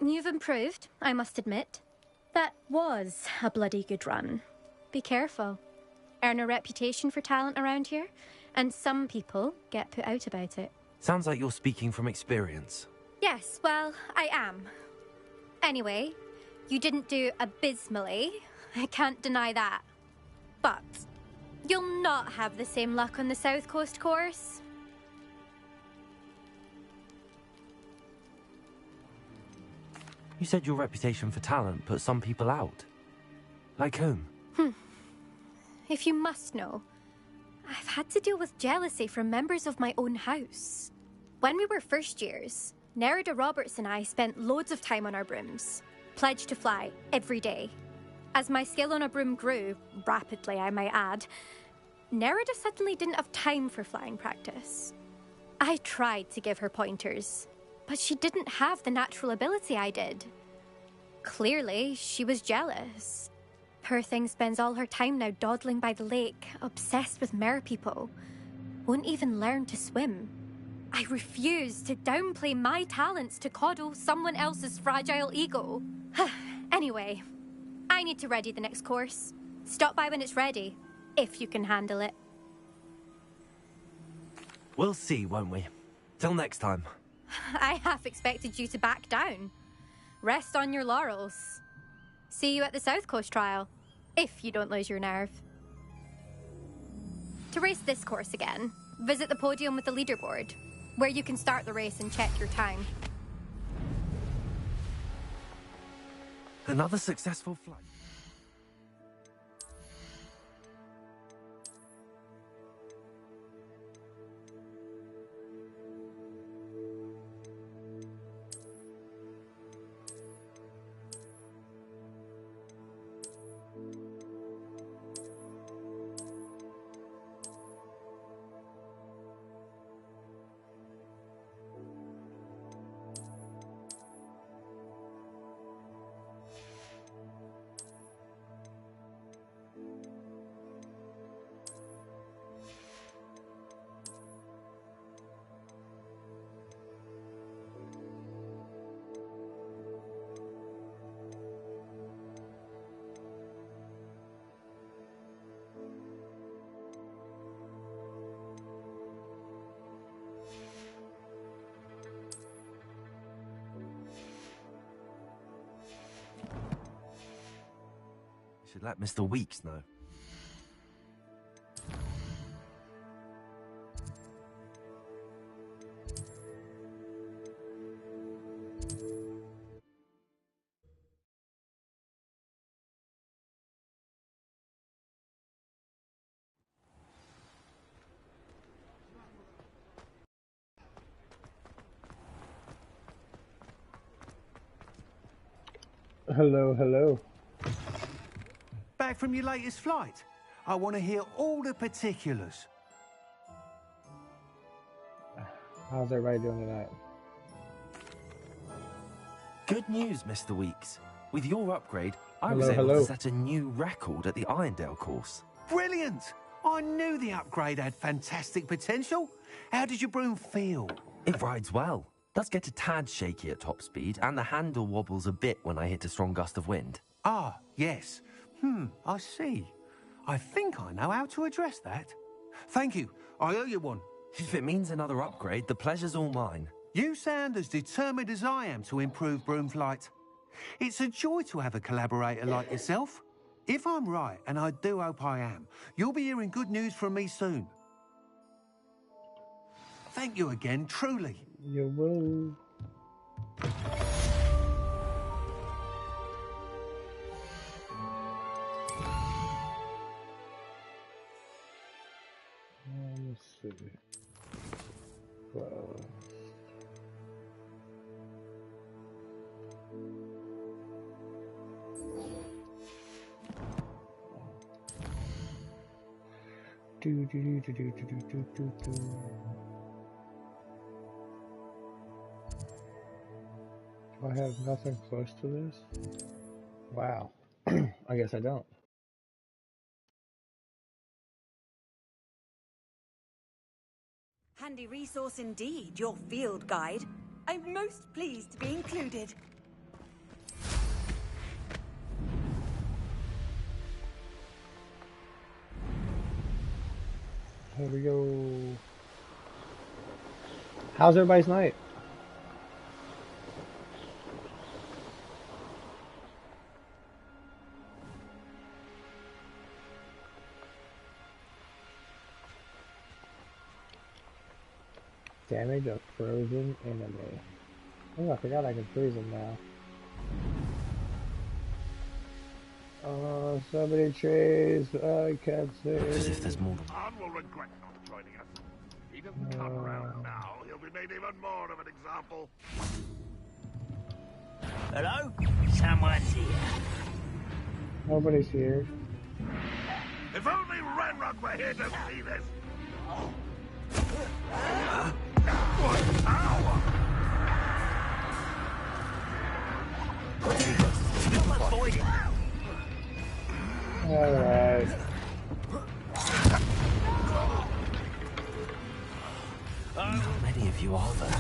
You've improved, I must admit. That was a bloody good run. Be careful. Earn a reputation for talent around here, and some people get put out about it. Sounds like you're speaking from experience. Yes, well, I am. Anyway, you didn't do abysmally. I can't deny that. But you'll not have the same luck on the South Coast course. You said your reputation for talent put some people out. Like whom? If you must know, I've had to deal with jealousy from members of my own house. When we were first years, Nerida Roberts and I spent loads of time on our brooms, pledged to fly every day. As my skill on a broom grew, rapidly I might add, Nerida suddenly didn't have time for flying practice. I tried to give her pointers, but she didn't have the natural ability I did. Clearly, she was jealous. Poor thing spends all her time now dawdling by the lake, obsessed with merpeople. Won't even learn to swim. I refuse to downplay my talents to coddle someone else's fragile ego. Anyway, I need to ready the next course. Stop by when it's ready, if you can handle it. We'll see, won't we? Till next time. I half expected you to back down. Rest on your laurels. See you at the South Coast trial, if you don't lose your nerve. To race this course again, visit the podium with the leaderboard, where you can start the race and check your time. Another successful flight. Should let Mr. Weeks know. Hello, hello. Back from your latest flight? I want to hear all the particulars. How's everybody doing tonight? Good news, Mr. Weeks. With your upgrade, I Hello, was able hello. to set a new record at the Irondale course. Brilliant! I knew the upgrade had fantastic potential. How did your broom feel? It rides well. Does get a tad shaky at top speed, and the handle wobbles a bit when I hit a strong gust of wind. Ah, yes. I see. I think I know how to address that. Thank you. I owe you one. If it means another upgrade, the pleasure's all mine. You sound as determined as I am to improve broom flight. It's a joy to have a collaborator like yourself. If I'm right, and I do hope I am, you'll be hearing good news from me soon. Thank you again, truly. You will. Let's see. Well. Do. Do I have nothing close to this? Wow. I guess I don't. Handy resource indeed, your field guide. I'm most pleased to be included. Here we go. How's everybody's night? Damage of frozen enemy. Oh, I forgot I can freeze them now. Oh, so many trees. I can't see. As if there's more. Khan will regret not joining us. He doesn't come around now. He'll be made even more of an example. Hello? Someone's here. Nobody's here. If only Ranrock were here to see this. What power! Alright. How many of you are there?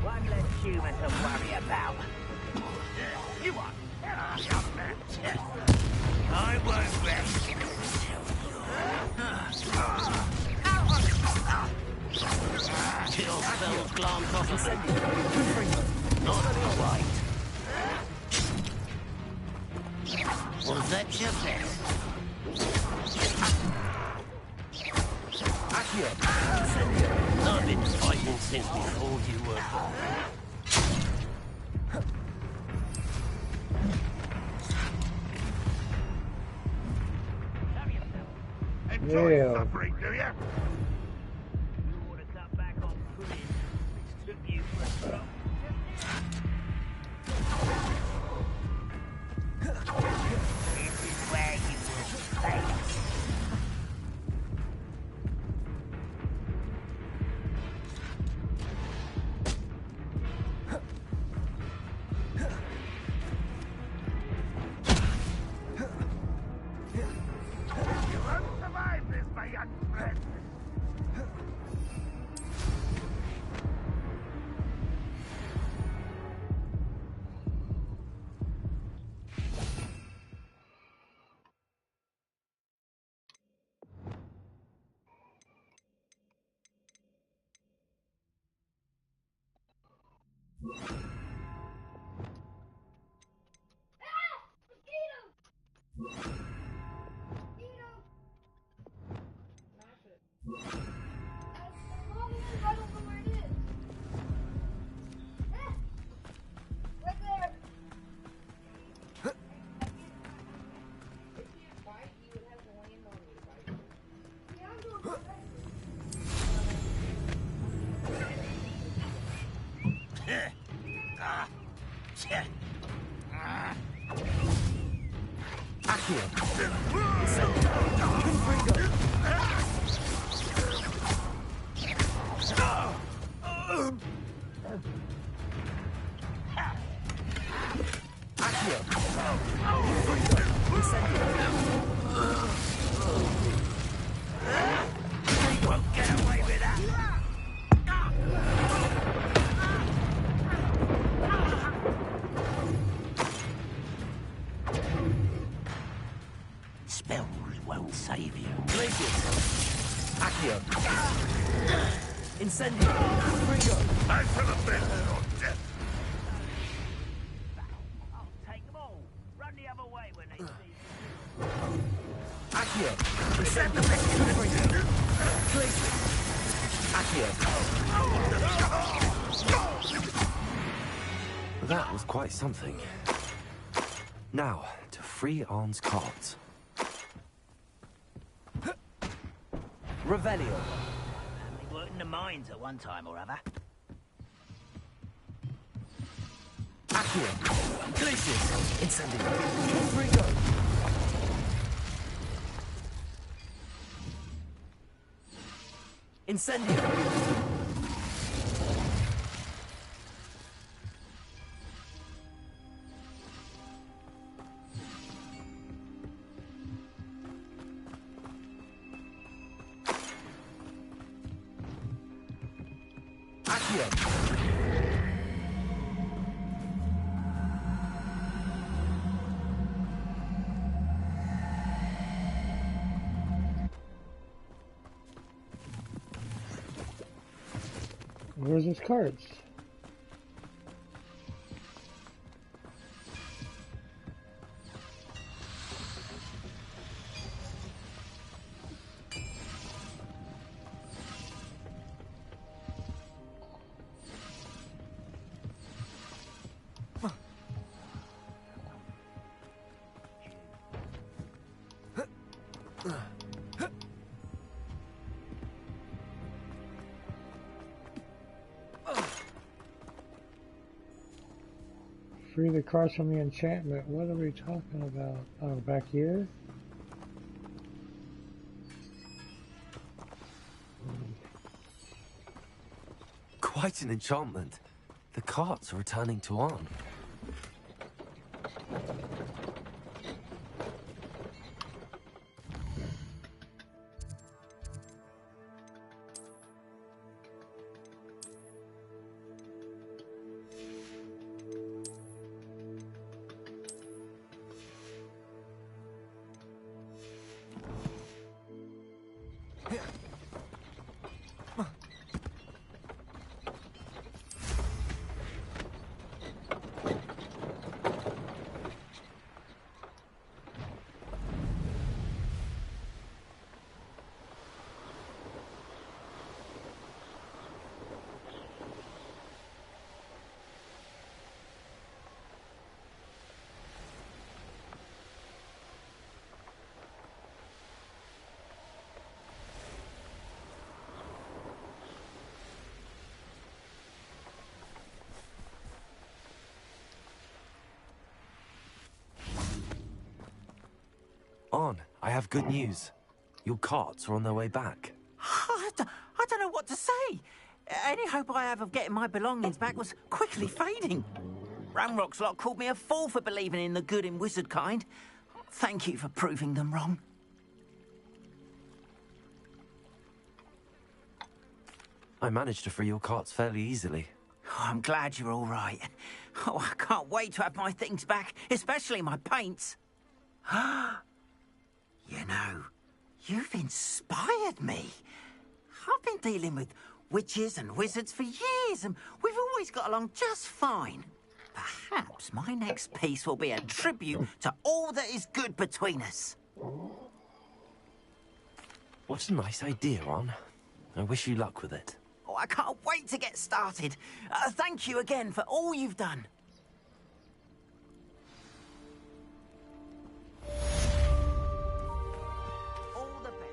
One less human to worry about. You are. I won't rest. Chill spells glance off and send it. Not quite. Was that your best? I've been fighting since before you were born. Enjoy Yeah. suffering, do you? You ought to cut back on pudding, which took you for a drop. This is where you will fail. You won't survive this, my young friend. Spells won't save you. Glacius. Accio. Incendio. Fringo. I feel a bit of death. I'll take them all. Run the other way when they see you. Accio. Incendio. Fringo. Glacius. That was quite something. Now, to free Arn's cards. Revelio. They worked in the mines at one time or other. Accio. Glacius. Incendio. Frigo. Incendio. Where's his cards? Free the cards from the enchantment. What are we talking about? Oh, back here? Quite an enchantment. The carts are returning to Arn. Arn, I have good news. Your carts are on their way back. I don't know what to say. Any hope I have of getting my belongings back was quickly fading. Ramrock's lot called me a fool for believing in the good in wizard kind. Thank you for proving them wrong. I managed to free your carts fairly easily. Oh, I'm glad you're all right. Oh, I can't wait to have my things back, especially my paints. You know, you've inspired me. I've been dealing with witches and wizards for years, and we've always got along just fine. Perhaps my next piece will be a tribute to all that is good between us. What a nice idea, Arn. I wish you luck with it. Oh, I can't wait to get started. Thank you again for all you've done. All the best.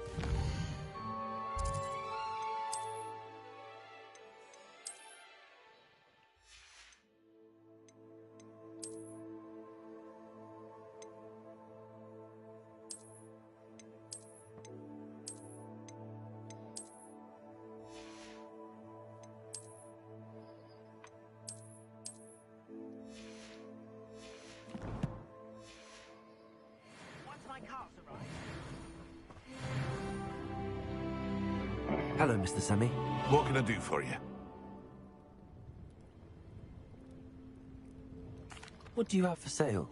Hello, Mr. Semi. What can I do for you? What do you have for sale?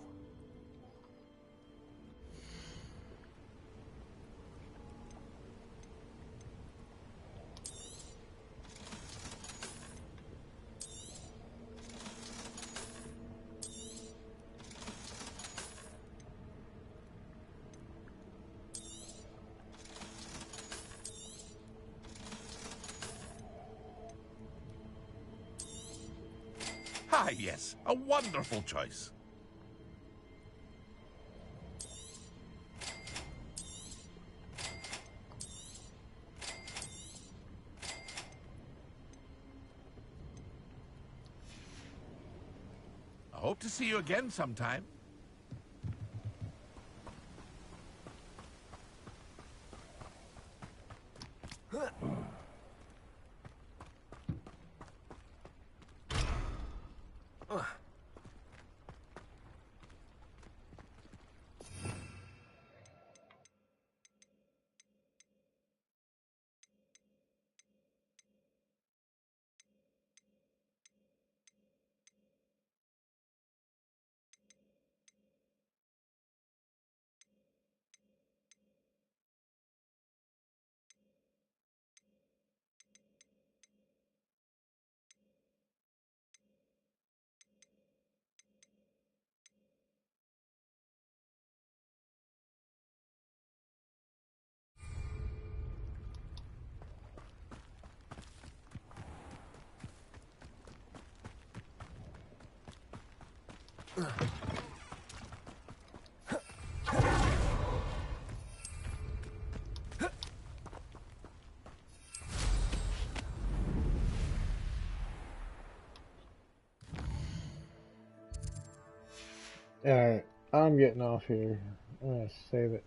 Why, yes, a wonderful choice. I hope to see you again sometime. Alright, I'm getting off here. I'm gonna save it.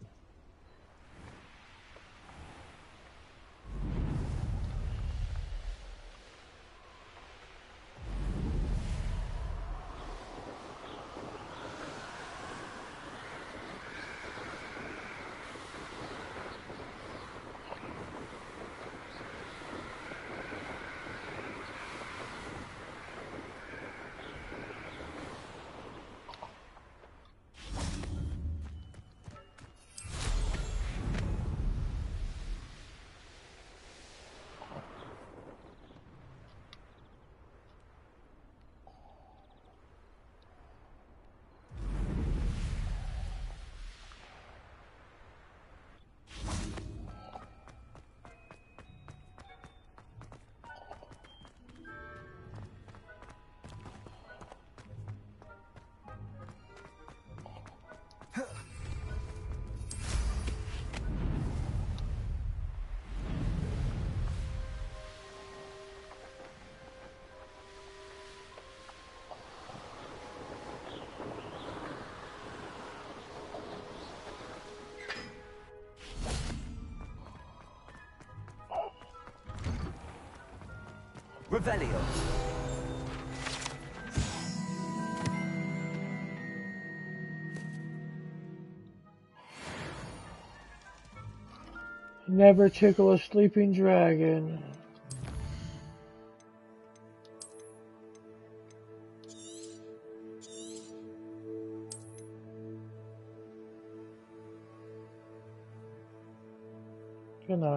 Revelio. Never tickle a sleeping dragon. Good night.